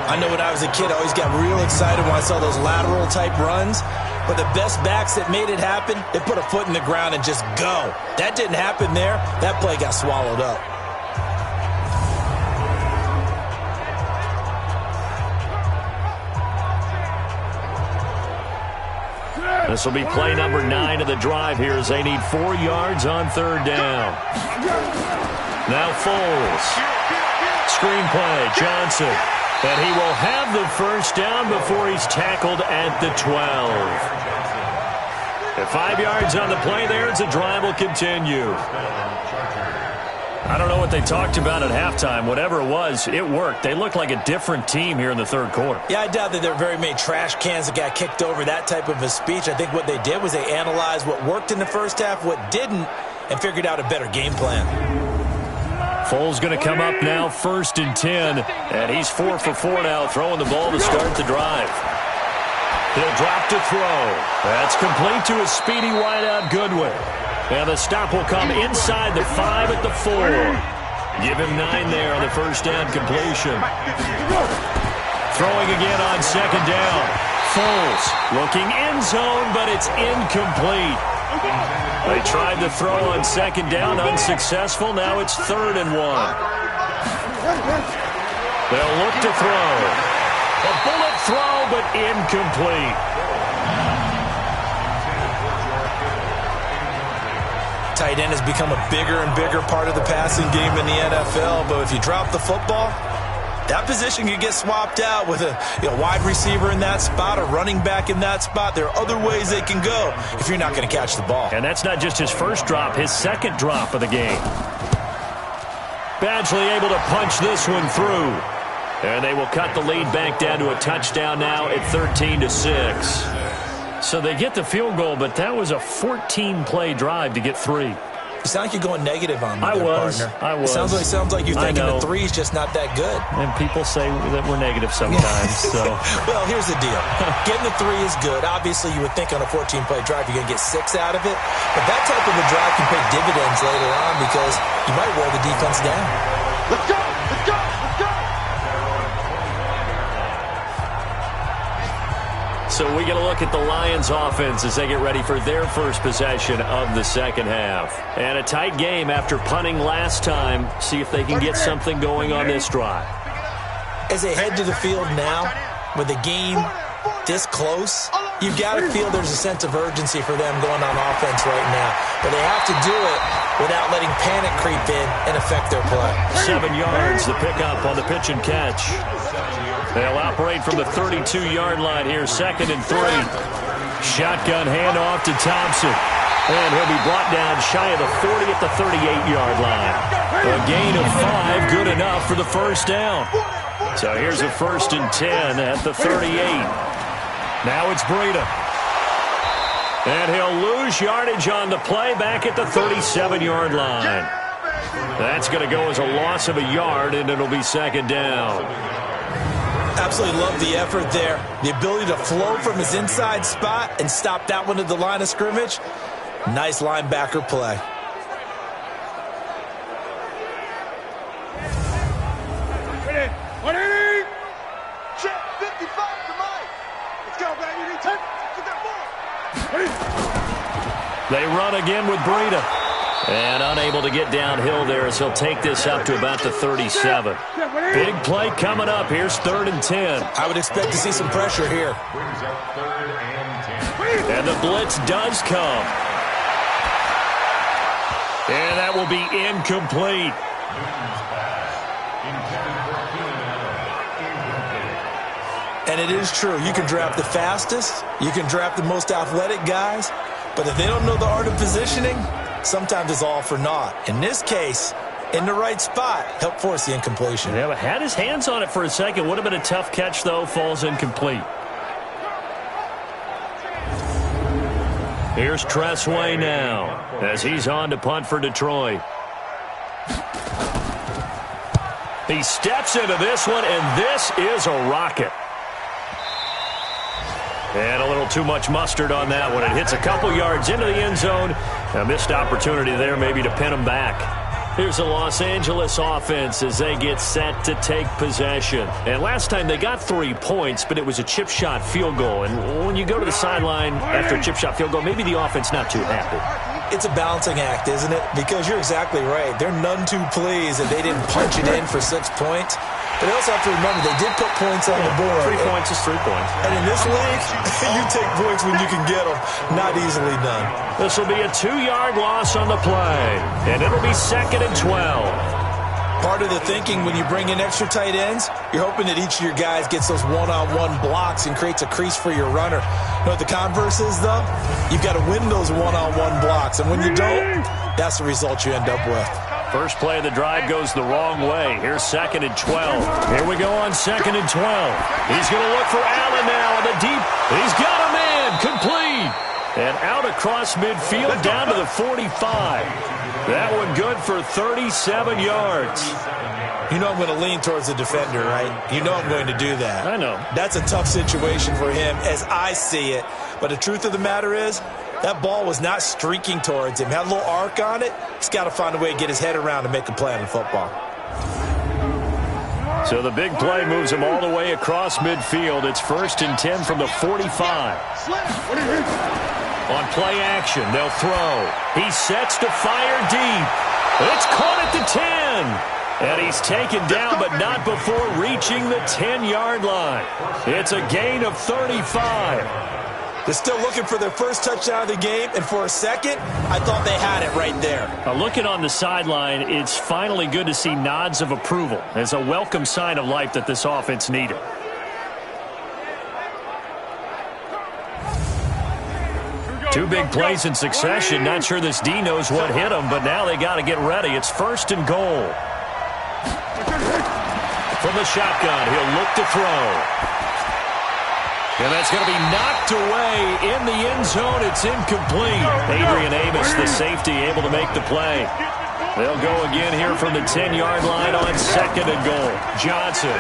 I know when I was a kid, I always got real excited when I saw those lateral-type runs. But the best backs that made it happen, they put a foot in the ground and just go. That didn't happen there. That play got swallowed up. This will be play number 9 of the drive here as they need 4 yards on 3rd down. Now Foles. Screen play, Johnson. And he will have the 1st down before he's tackled at the 12. At 5 yards on the play there, as the drive will continue. I don't know what they talked about at halftime. Whatever it was, it worked. They looked like a different team here in the 3rd quarter. Yeah, I doubt that there were very many trash cans that got kicked over, that type of a speech. I think what they did was they analyzed what worked in the 1st half, what didn't, and figured out a better game plan. Foles going to come up now 1st and 10, and he's 4 for 4 now, throwing the ball to start the drive. He'll drop to throw. That's complete to a speedy wideout Goodwin. And the stop will come inside the 5 at the 4. Give him 9 there on the 1st down completion. Throwing again on 2nd down. Foles looking end zone, but it's incomplete. They tried to throw on 2nd down, unsuccessful. Now it's 3rd and 1. They'll look to throw. A bullet throw, but incomplete. Tight end has become a bigger and bigger part of the passing game in the NFL, but if you drop the football, that position could get swapped out with a wide receiver in that spot, a running back in that spot. There are other ways they can go if you're not going to catch the ball. And that's not just his 1st drop, his 2nd drop of the game. Badgley able to punch this one through. And they will cut the lead back down to a touchdown now at 13-6. So they get the field goal, but that was a 14-play drive to get 3. You sound like you're going negative on me partner. I was. It sounds like you're thinking the three's just not that good. And people say that we're negative sometimes. So, well, here's the deal. Getting the three is good. Obviously, you would think on a 14-play drive you're going to get 6 out of it. But that type of a drive can pay dividends later on because you might wear the defense down. Let's go! Let's go! Let's go! So we get a look at the Lions offense as they get ready for their first possession of the second half. And a tight game after punting last time. See if they can get something going on this drive. As they head to the field now, with the game this close, you've got to feel there's a sense of urgency for them going on offense right now. But they have to do it without letting panic creep in and affect their play. 7 yards, the pickup on the pitch and catch. They'll operate from the 32-yard line here, 2nd and 3. Shotgun handoff to Thompson. And he'll be brought down shy of the 40 at the 38-yard line. A gain of 5, good enough for the first down. So here's a 1st and 10 at the 38. Now it's Breida. And he'll lose yardage on the play back at the 37-yard line. That's going to go as a loss of a yard, and it'll be 2nd down. Absolutely love the effort there. The ability to flow from his inside spot and stop that one at the line of scrimmage. Nice linebacker play. Check 55 to Mike. Let's go, baby. Get that ball. They run again with Breida. And unable to get downhill there as he'll take this up to about the 37. Big play coming up. Here's 3rd and 10. I would expect to see some pressure here. And the blitz does come. And that will be incomplete. And it is true. You can draft the fastest. You can draft the most athletic guys. But if they don't know the art of positioning, sometimes it's all for naught. In this case, in the right spot, helped force the incompletion. Yeah, but had his hands on it for a second. Would have been a tough catch, though. Falls incomplete. Here's Tressway now as he's on to punt for Detroit. He steps into this one, and this is a rocket. And a little too much mustard on that one. It hits a couple yards into the end zone. A missed opportunity there maybe to pin him back. Here's the Los Angeles offense as they get set to take possession. And last time they got 3 points, but it was a chip shot field goal. And when you go to the sideline after a chip shot field goal, maybe the offense not too happy. It's a balancing act, isn't it? Because you're exactly right. They're none too pleased that they didn't punch it in for 6 points. But they also have to remember they did put points on the board. 3 points is 3 points. And in this league, you take points when you can get them. Not easily done. This will be a 2-yard loss on the play. And it'll be 2nd and 12. Part of the thinking when you bring in extra tight ends, you're hoping that each of your guys gets those one-on-one blocks and creates a crease for your runner. You know what the converse is, though? You've got to win those one-on-one blocks. And when you don't, that's the result you end up with. First play of the drive goes the wrong way. Here's 2nd and 12. Here we go on 2nd and 12. He's going to look for Allen now in the deep. He's got him in. Complete. And out across midfield down to the 45. That one good for 37 yards. You know I'm going to lean towards the defender, right? You know I'm going to do that. I know. That's a tough situation for him as I see it. But the truth of the matter is, that ball was not streaking towards him. Had a little arc on it. He's got to find a way to get his head around and make a play on the football. So the big play moves him all the way across midfield. It's 1st and 10 from the 45. On play action, they'll throw. He sets to fire deep. It's caught at the 10. And he's taken down, but not before reaching the 10-yard line. It's a gain of 35. They're still looking for their first touchdown of the game, and for a second, I thought they had it right there. Looking on the sideline, it's finally good to see nods of approval. It's a welcome sign of life that this offense needed. Two big plays in succession. Not sure this D knows what hit him, but now they got to get ready. It's 1st and goal. From the shotgun, he'll look to throw. And that's going to be knocked away in the end zone. It's incomplete. Adrian Amos, the safety, able to make the play. They'll go again here from the 10-yard line on 2nd and goal. Johnson.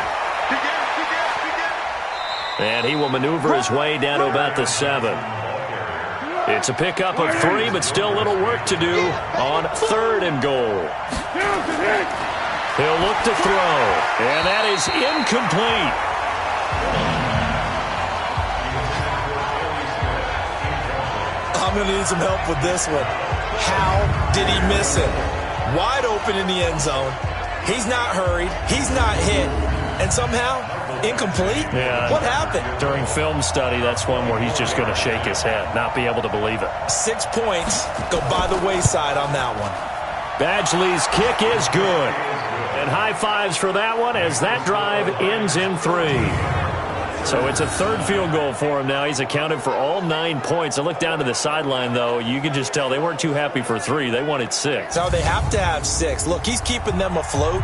And he will maneuver his way down to about the 7. It's a pickup of 3, but still a little work to do on 3rd and goal. He'll look to throw, and that is incomplete. I'm going to need some help with this one. How did he miss it? Wide open in the end zone. He's not hurried. He's not hit. And somehow, incomplete? Yeah. What happened? During film study, that's one where he's just going to shake his head, not be able to believe it. 6 points go by the wayside on that one. Badgley's kick is good. And high fives for that one as that drive ends in 3. So it's a 3rd field goal for him now. He's accounted for all 9 points. I look down to the sideline, though. You can just tell they weren't too happy for 3. They wanted 6. No, they have to have 6. Look, he's keeping them afloat,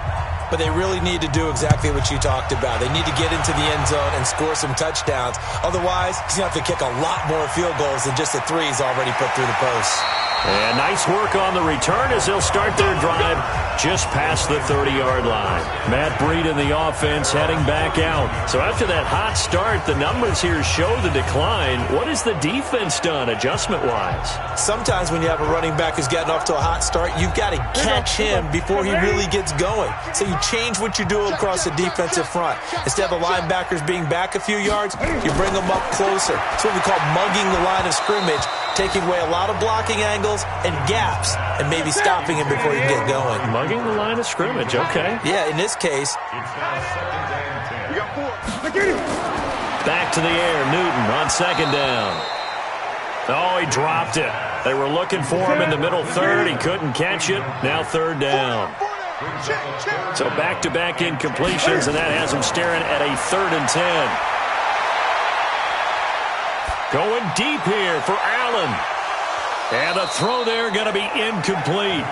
but they really need to do exactly what you talked about. They need to get into the end zone and score some touchdowns. Otherwise, he's going to have to kick a lot more field goals than just the 3 he's already put through the post. And nice work on the return as they'll start their drive just past the 30-yard line. Matt Breed in the offense heading back out. So after that hot start, the numbers here show the decline. What has the defense done adjustment-wise? Sometimes when you have a running back who's getting off to a hot start, you've got to catch him before he really gets going. So you change what you do across the defensive front. Instead of the linebackers being back a few yards, you bring them up closer. It's what we call mugging the line of scrimmage, taking away a lot of blocking angles and gaps and maybe stopping him before you get going. Mugging the line of scrimmage, okay. Yeah, in this case. Back to the air, Newton on 2nd down. Oh, he dropped it. They were looking for him in the middle 3rd. He couldn't catch it. Now 3rd down. So back-to-back incompletions, and that has him staring at a 3rd and 10. Going deep here for Allen. And the throw there going to be incomplete.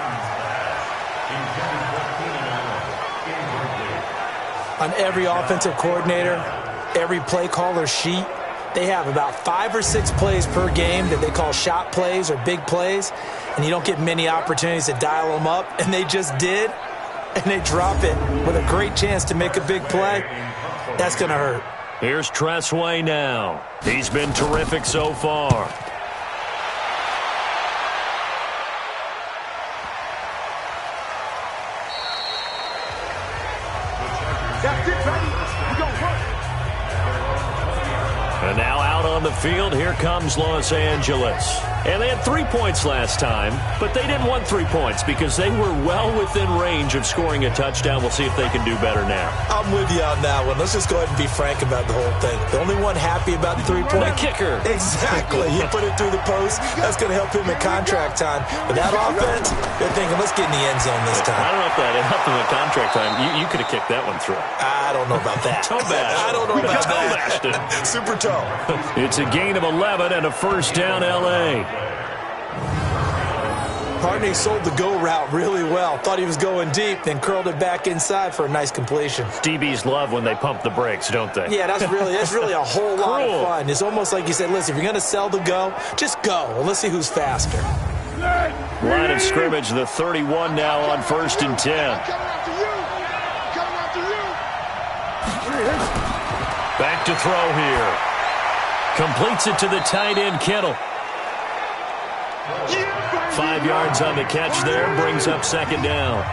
On every offensive coordinator, every play caller sheet, they have about 5 or 6 plays per game that they call shot plays or big plays, and you don't get many opportunities to dial them up, and they just did, and they drop it with a great chance to make a big play. That's going to hurt. Here's Tressway now. He's been terrific so far. And now out on the field, here comes Los Angeles. And they had 3 points last time, but they didn't want 3 points because they were well within range of scoring a touchdown. We'll see if they can do better now. I'm with you on that one. Let's just go ahead and be frank about the whole thing. The only one happy about the 3-point. The kicker. Exactly. You put it through the post. That's going to help him in contract time. But that offense, they're thinking, let's get in the end zone this time. I don't know if that helped him in contract time. You could have kicked that one through. I don't know about that. Toe bash. I don't know about that. Super toe. It's a gain of 11 and a 1st down L.A. Hardney sold the go route really well. Thought he was going deep, then curled it back inside for a nice completion. DBs love when they pump the brakes, don't they? Yeah, that's really a whole lot of fun. It's almost like you said, listen, if you're going to sell the go, just go. Well, let's see who's faster. Line of scrimmage, the 31 now on 1st and 10. Back to throw here. Completes it to the tight end, Kittle. 5 yards on the catch there, brings up 2nd down.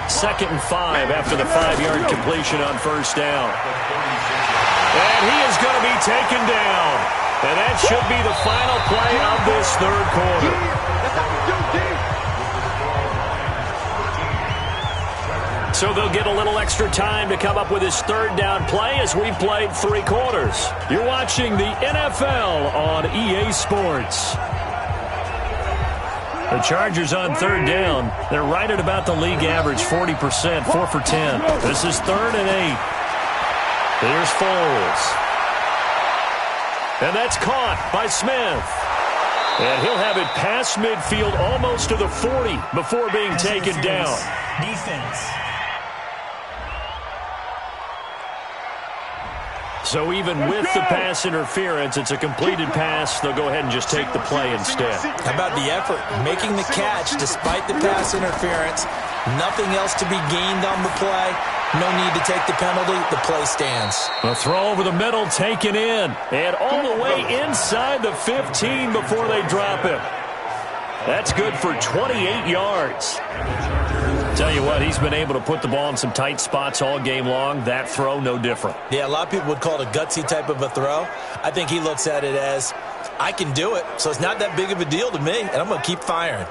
2nd and 5 after the 5-yard completion on 1st down. And he is going to be taken down. And that should be the final play of this 3rd quarter. So they'll get a little extra time to come up with his 3rd down play as we've played 3 quarters. You're watching the NFL on EA Sports. The Chargers on 3rd down. They're right at about the league average, 40%, 4 for 10. This is 3rd and 8. Here's Foles. And that's caught by Smith. And he'll have it past midfield almost to the 40 before being taken down. So even with the pass interference, it's a completed pass. They'll go ahead and just take the play instead. How about the effort? Making the catch despite the pass interference. Nothing else to be gained on the play. No need to take the penalty. The play stands. A throw over the middle, taken in. And all the way inside the 15 before they drop him. That's good for 28 yards. Tell you what, he's been able to put the ball in some tight spots all game long. That throw, no different. Yeah, a lot of people would call it a gutsy type of a throw. I think he looks at it as, I can do it, so it's not that big of a deal to me, and I'm going to keep firing.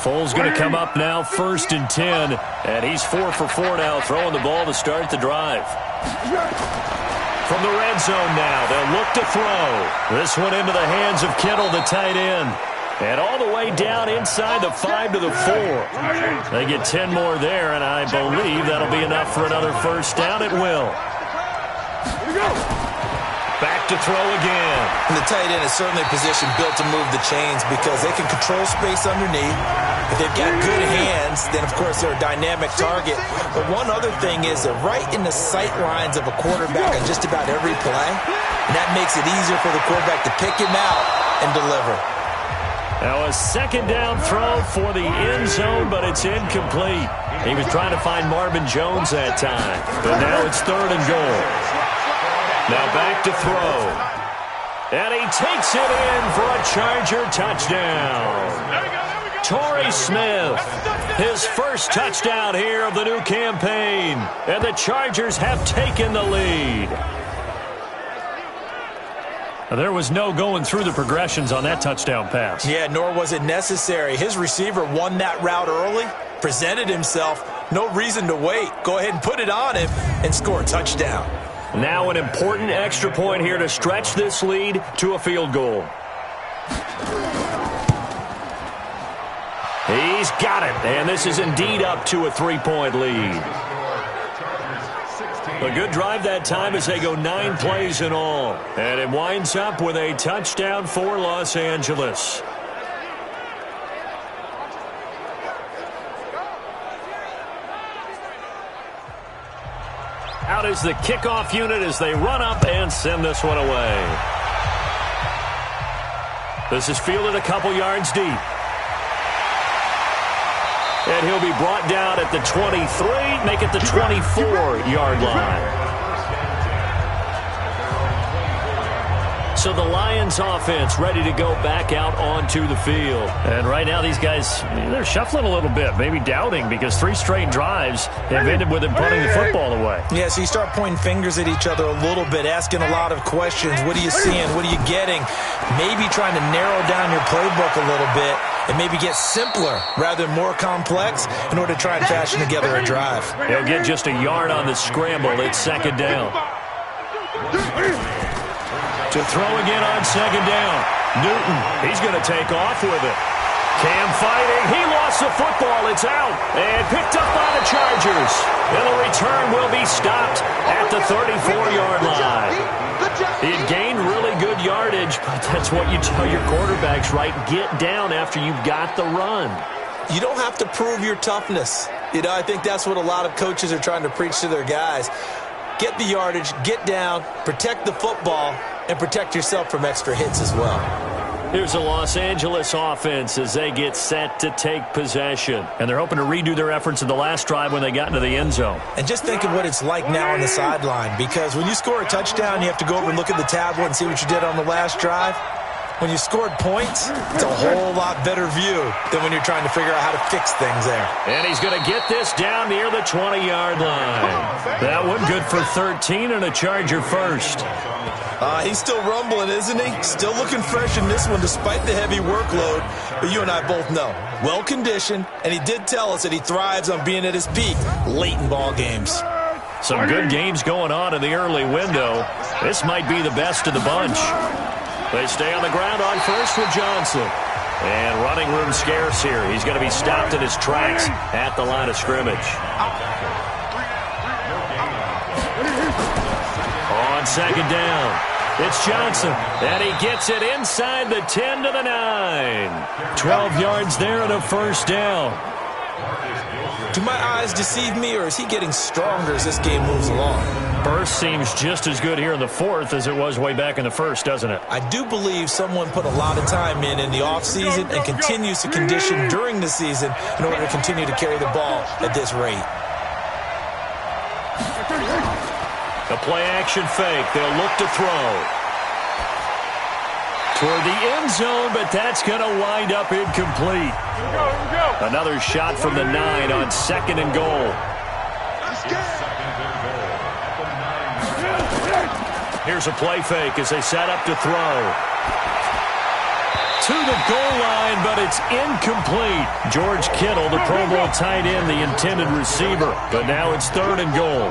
Foles going to come up now, 1st and 10, and he's 4 for 4 now, throwing the ball to start the drive. From the red zone now, they'll look to throw. This one into the hands of Kittle, the tight end. And all the way down inside the 5 to the 4. They get 10 more there, and I believe that'll be enough for another first down. It will. Back to throw again. And the tight end is certainly a position built to move the chains because they can control space underneath. If they've got good hands, then, of course, they're a dynamic target. But one other thing is they're right in the sight lines of a quarterback on just about every play. And that makes it easier for the quarterback to pick him out and deliver. Now a second down throw for the end zone, but it's incomplete. He was trying to find Marvin Jones that time. But now it's 3rd and goal. Now back to throw. And he takes it in for a Charger touchdown. Torrey Smith, his first touchdown here of the new campaign. And the Chargers have taken the lead. There was no going through the progressions on that touchdown pass. Yeah, nor was it necessary. His receiver won that route early, presented himself. No reason to wait. Go ahead and put it on him and score a touchdown. Now an important extra point here to stretch this lead to a field goal. He's got it, and this is indeed up to a 3-point lead. A good drive that time as they go 9 plays in all. And it winds up with a touchdown for Los Angeles. Out is the kickoff unit as they run up and send this one away. This is fielded a couple yards deep. And he'll be brought down at the 23, make it the 24-yard line. So the Lions offense ready to go back out onto the field. And right now these guys, they're shuffling a little bit, maybe doubting because 3 straight drives have ended with them putting the football away. Yeah, so you start pointing fingers at each other a little bit, asking a lot of questions. What are you seeing? What are you getting? Maybe trying to narrow down your playbook a little bit and maybe get simpler rather than more complex in order to try and fashion together a drive. He'll get just a yard on the scramble. It's 2nd down. To throw again on 2nd down. Newton, he's going to take off with it. Cam fighting. He lost the football. It's out. And picked up by the Chargers. And the return will be stopped at the 34-yard line. It gained really good yardage, but that's what you tell your quarterbacks, right? Get down after you've got the run. You don't have to prove your toughness. You know, I think that's what a lot of coaches are trying to preach to their guys. Get the yardage, get down, protect the football, and protect yourself from extra hits as well. Here's a Los Angeles offense as they get set to take possession. And they're hoping to redo their efforts in the last drive when they got into the end zone. And just think of what it's like now on the sideline, because when you score a touchdown, you have to go over and look at the tablet and see what you did on the last drive. When you scored points, it's a whole lot better view than when you're trying to figure out how to fix things there. And he's going to get this down near the 20-yard line. That one good for 13 and a Charger first. He's still rumbling, isn't he? Still looking fresh in this one despite the heavy workload. But you and I both know, well-conditioned, and he did tell us that he thrives on being at his peak late in ball games. Some good games going on in the early window. This might be the best of the bunch. They stay on the ground on first with Johnson. And running room scarce here. He's going to be stopped in his tracks at the line of scrimmage. On 2nd down, it's Johnson. And he gets it inside the 10 to the 9. 12 yards there and a first down. Do my eyes deceive me, or is he getting stronger as this game moves along? Burst seems just as good here in the fourth as it was way back in the first, doesn't it? I do believe someone put a lot of time in the offseason and continues to condition during the season in order to continue to carry the ball at this rate. The play-action fake. They'll look to throw. Toward the end zone, but that's going to wind up incomplete. Another shot from the 9 on 2nd and goal. Here's a play fake as they set up to throw. To the goal line, but it's incomplete. George Kittle, the Pro Bowl tight end, the intended receiver. But now it's 3rd and goal.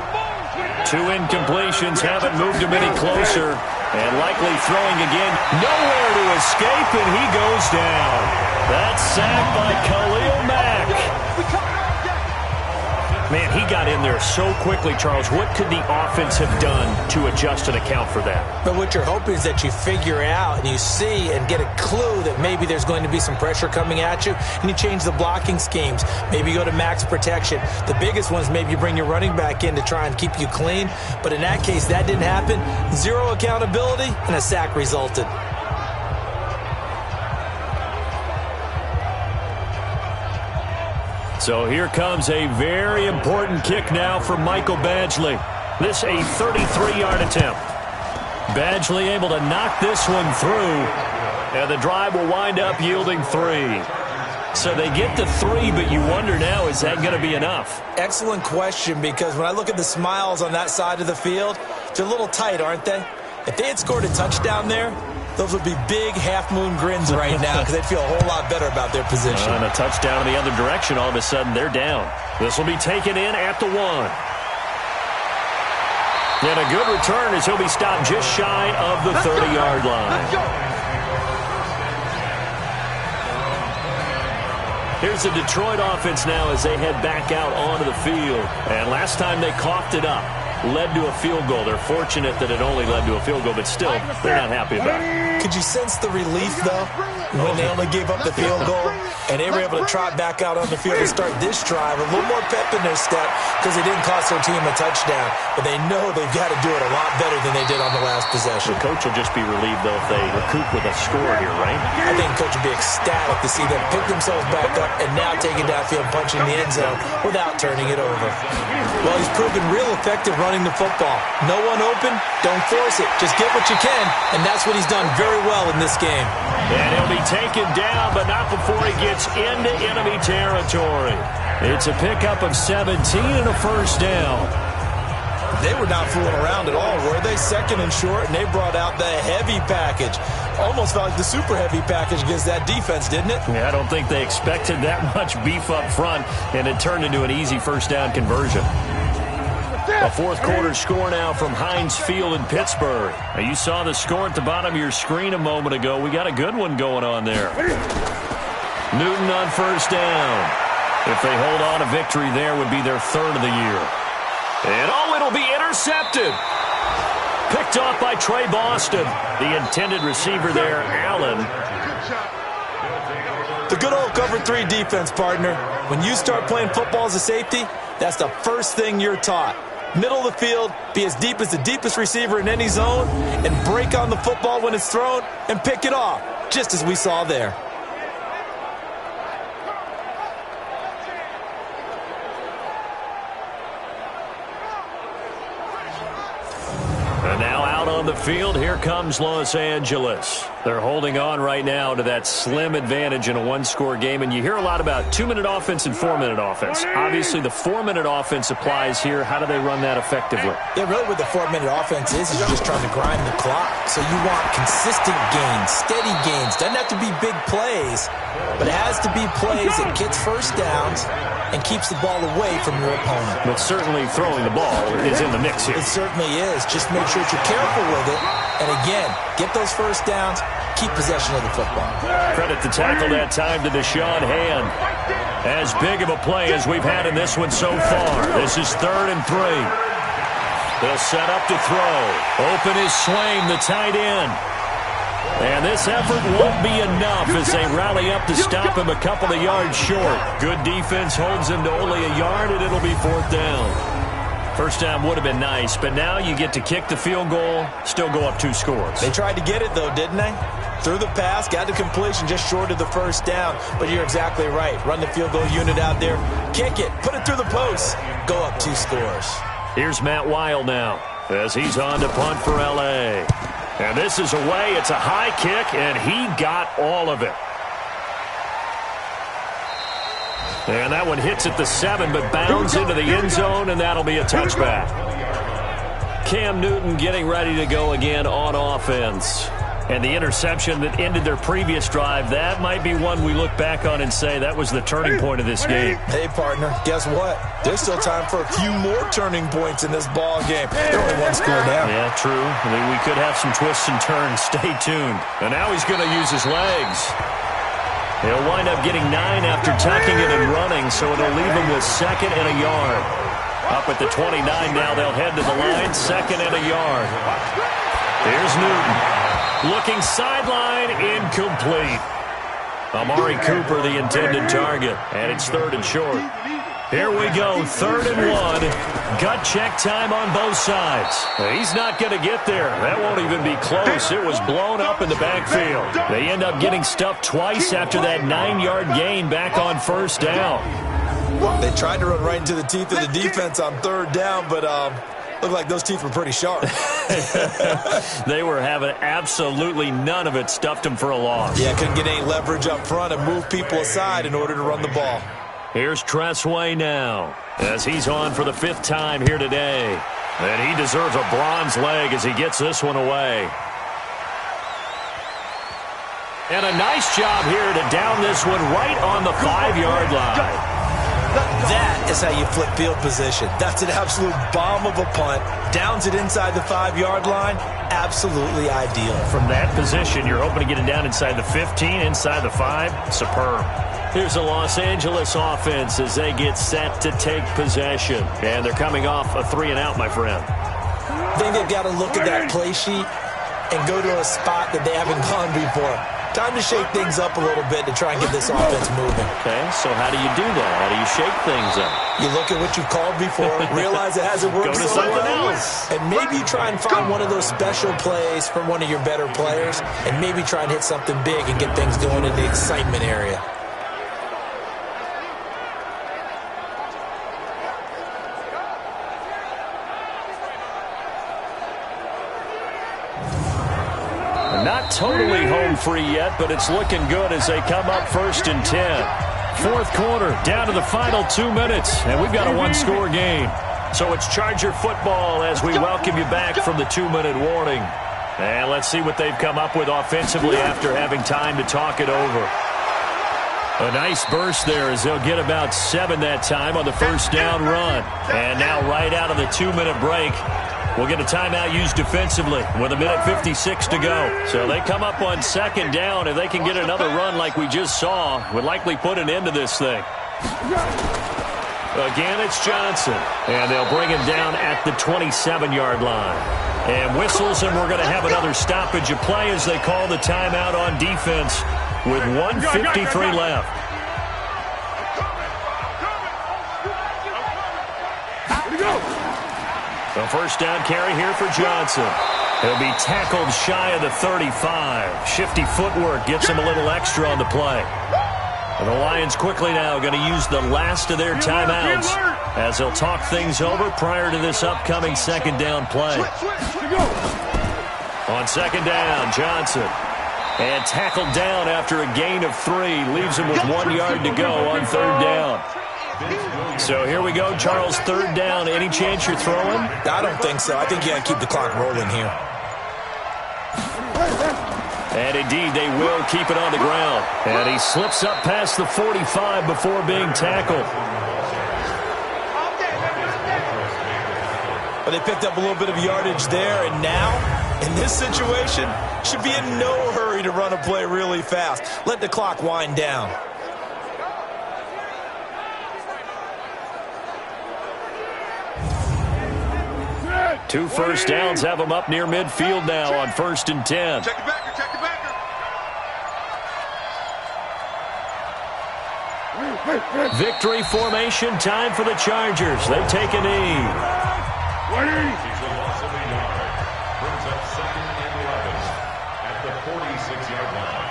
2 incompletions haven't moved him any closer. And likely throwing again. Nowhere to escape, and he goes down. That's sacked by Khalil Mack. Man, he got in there so quickly, Charles. What could the offense have done to adjust and account for that? But what you're hoping is that you figure out and you see and get a clue that maybe there's going to be some pressure coming at you, and you change the blocking schemes. Maybe you go to max protection. The biggest one is maybe you bring your running back in to try and keep you clean. But in that case, that didn't happen. 0 accountability, and a sack resulted. So here comes a very important kick now for Michael Badgley. This a 33-yard attempt. Badgley able to knock this one through, and the drive will wind up yielding 3. So they get to 3, but you wonder now, is that going to be enough? Excellent question, because when I look at the smiles on that side of the field, they're a little tight, aren't they? If they had scored a touchdown there, those would be big half-moon grins right now because they'd feel a whole lot better about their position. And a touchdown in the other direction, all of a sudden they're down. This will be taken in at the 1. And a good return as he'll be stopped just shy of the 30-yard line. Here's the Detroit offense now as they head back out onto the field. And last time they coughed it up, led to a field goal. They're fortunate that it only led to a field goal, but still, they're not happy about it. Could you sense the relief, though, when they only gave up the field goal and they were able to trot back out on the field to start this drive? A little more pep in their step because they didn't cost their team a touchdown, but they know they've got to do it a lot better than they did on the last possession. The coach will just be relieved, though, if they recoup with a score here, right? I think the coach would be ecstatic to see them pick themselves back up and now take it downfield, punching the end zone without turning it over. Well, he's proven real effective running the football. No one open, don't force it. Just get what you can, and that's what he's done very well in this game. And he'll be taken down, but not before he gets into enemy territory. It's a pickup of 17 and a first down. They were not fooling around at all, were they? 2nd and short, and they brought out the heavy package. Almost felt like the super heavy package against that defense, didn't it? Yeah, I don't think they expected that much beef up front, and it turned into an easy first down conversion. A fourth quarter score now from Heinz Field in Pittsburgh. Now, you saw the score at the bottom of your screen a moment ago. We got a good one going on there. Newton on first down. If they hold on, a victory there would be their 3rd of the year. And it'll be intercepted. Picked off by Trey Boston. The intended receiver there, Allen. The good old cover 3 defense, partner. When you start playing football as a safety, that's the first thing you're taught. Middle of the field, be as deep as the deepest receiver in any zone, and break on the football when it's thrown and pick it off, just as we saw there. And now out on the field, here comes Los Angeles. They're holding on right now to that slim advantage in a one-score game. And you hear a lot about 2-minute offense and 4-minute offense. Obviously, the 4-minute offense applies here. How do they run that effectively? Yeah, really what the 4-minute offense is you're just trying to grind the clock. So you want consistent gains, steady gains. Doesn't have to be big plays, but it has to be plays that gets first downs and keeps the ball away from your opponent. But certainly throwing the ball is in the mix here. It certainly is. Just make sure that you're careful with it. And again, get those first downs, keep possession of the football. Credit the tackle that time to Deshaun Hand. As big of a play as we've had in this one so far. This is 3rd and 3. They'll set up to throw. Open is Swain, the tight end. And this effort won't be enough as they rally up to stop him a couple of yards short. Good defense holds him to only a yard, and it'll be 4th down. First down would have been nice, but now you get to kick the field goal, still go up 2 scores. They tried to get it, though, didn't they? Threw the pass, got the completion just short of the first down. But you're exactly right. Run the field goal unit out there, kick it, put it through the post, go up 2 scores. Here's Matt Weil now as he's on to punt for L.A. And this is away. It's a high kick, and he got all of it. And that one hits at the 7, but bounds into the end zone, and that'll be a touchback. Cam Newton getting ready to go again on offense. And the interception that ended their previous drive, that might be one we look back on and say that was the turning point of this game. Hey, partner, guess what? There's still time for a few more turning points in this ball game. They're only 1 score down. Yeah, true. I mean, we could have some twists and turns. Stay tuned. And now he's going to use his legs. He'll wind up getting 9 after tucking it and running, so it'll leave him with 2nd and a yard. Up at the 29 now, they'll head to the line, 2nd and a yard. Here's Newton. Looking sideline, incomplete. Amari Cooper, the intended target, and it's 3rd and short. Here we go, 3rd and 1. Gut check time on both sides. He's not going to get there. That won't even be close. It was blown up in the backfield. They end up getting stuffed twice after that 9-yard gain back on 1st down. They tried to run right into the teeth of the defense on 3rd down, but looked like those teeth were pretty sharp. They were having absolutely none of it. Stuffed them for a loss. Yeah, couldn't get any leverage up front and move people aside in order to run the ball. Here's Tressway now as he's on for the 5th time here today. And he deserves a bronze leg as he gets this one away. And a nice job here to down this one right on the 5-yard line. That is how you flip field position. That's an absolute bomb of a punt. Downs it inside the 5-yard line. Absolutely ideal. From that position, you're hoping to get it down inside the 15, inside the 5. Superb. Here's the Los Angeles offense as they get set to take possession. And they're coming off a 3-and-out, my friend. I think they've got to look at that play sheet and go to a spot that they haven't gone before. Time to shake things up a little bit to try and get this offense moving. Okay, so how do you do that? How do you shake things up? You look at what you've called before, realize it hasn't worked so well, and maybe try and find one of those special plays from one of your better players, and maybe try and hit something big and get things going in the excitement area. Not totally home free yet, but it's looking good as they come up 1st and 10. 4th quarter, down to the final 2 minutes, and we've got a 1-score game. So it's Charger football as we welcome you back from the 2-minute warning. And let's see what they've come up with offensively after having time to talk it over. A nice burst there as they'll get about 7 that time on the 1st down run. And now right out of the 2-minute break, we'll get a timeout used defensively with 1:56 to go. So they come up on 2nd down. If they can get another run like we just saw, would likely put an end to this thing. Again, it's Johnson. And they'll bring him down at the 27-yard line. And whistles, and we're going to have another stoppage of play as they call the timeout on defense with 1:53 left. The 1st down carry here for Johnson. He'll be tackled shy of the 35. Shifty footwork gets him a little extra on the play. And the Lions quickly now going to use the last of their timeouts as they'll talk things over prior to this upcoming 2nd down play. On 2nd down, Johnson. And tackled down after a gain of 3. Leaves him with 1 yard to go on 3rd down. So here we go, Charles, 3rd down. Any chance you're throwing? I don't think so. I think you got to keep the clock rolling here. And indeed, they will keep it on the ground. And he slips up past the 45 before being tackled. But they picked up a little bit of yardage there, and now, in this situation, should be in no hurry to run a play really fast. Let the clock wind down. Two 1st downs have them up near midfield now on 1st and 10. Check it back. Victory formation time for the Chargers. They take a knee. Sees a loss of a yard. Brings up 2nd and 11 at the 46-yard line.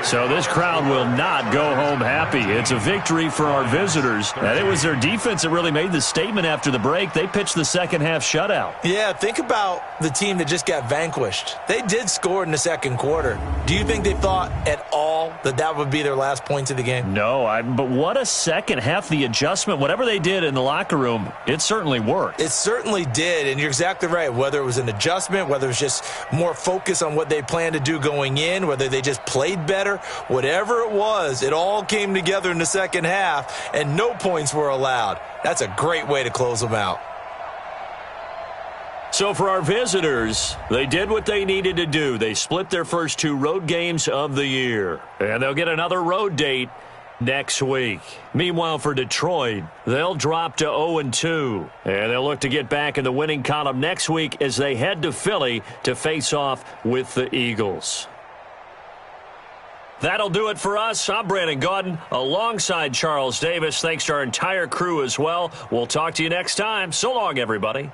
So this crowd will not go home happy. It's a victory for our visitors. And it was their defense that really made the statement after the break. They pitched the second half shutout. Yeah, think about the team that just got vanquished. They did score in the second quarter. Do you think they thought at all that that would be their last points of the game? No, but what a second half. The adjustment, whatever they did in the locker room, it certainly worked. It certainly did, and you're exactly right. Whether it was an adjustment, whether it was just more focus on what they planned to do going in, whether they just played better, whatever it was, it all came together in the second half, and no points were allowed. That's a great way to close them out. So for our visitors, they did what they needed to do. They split their first 2 road games of the year, and they'll get another road date next week. Meanwhile, for Detroit, they'll drop to 0-2, and they'll look to get back in the winning column next week as they head to Philly to face off with the Eagles. That'll do it for us. I'm Brandon Gaudin alongside Charles Davis. Thanks to our entire crew as well. We'll talk to you next time. So long, everybody.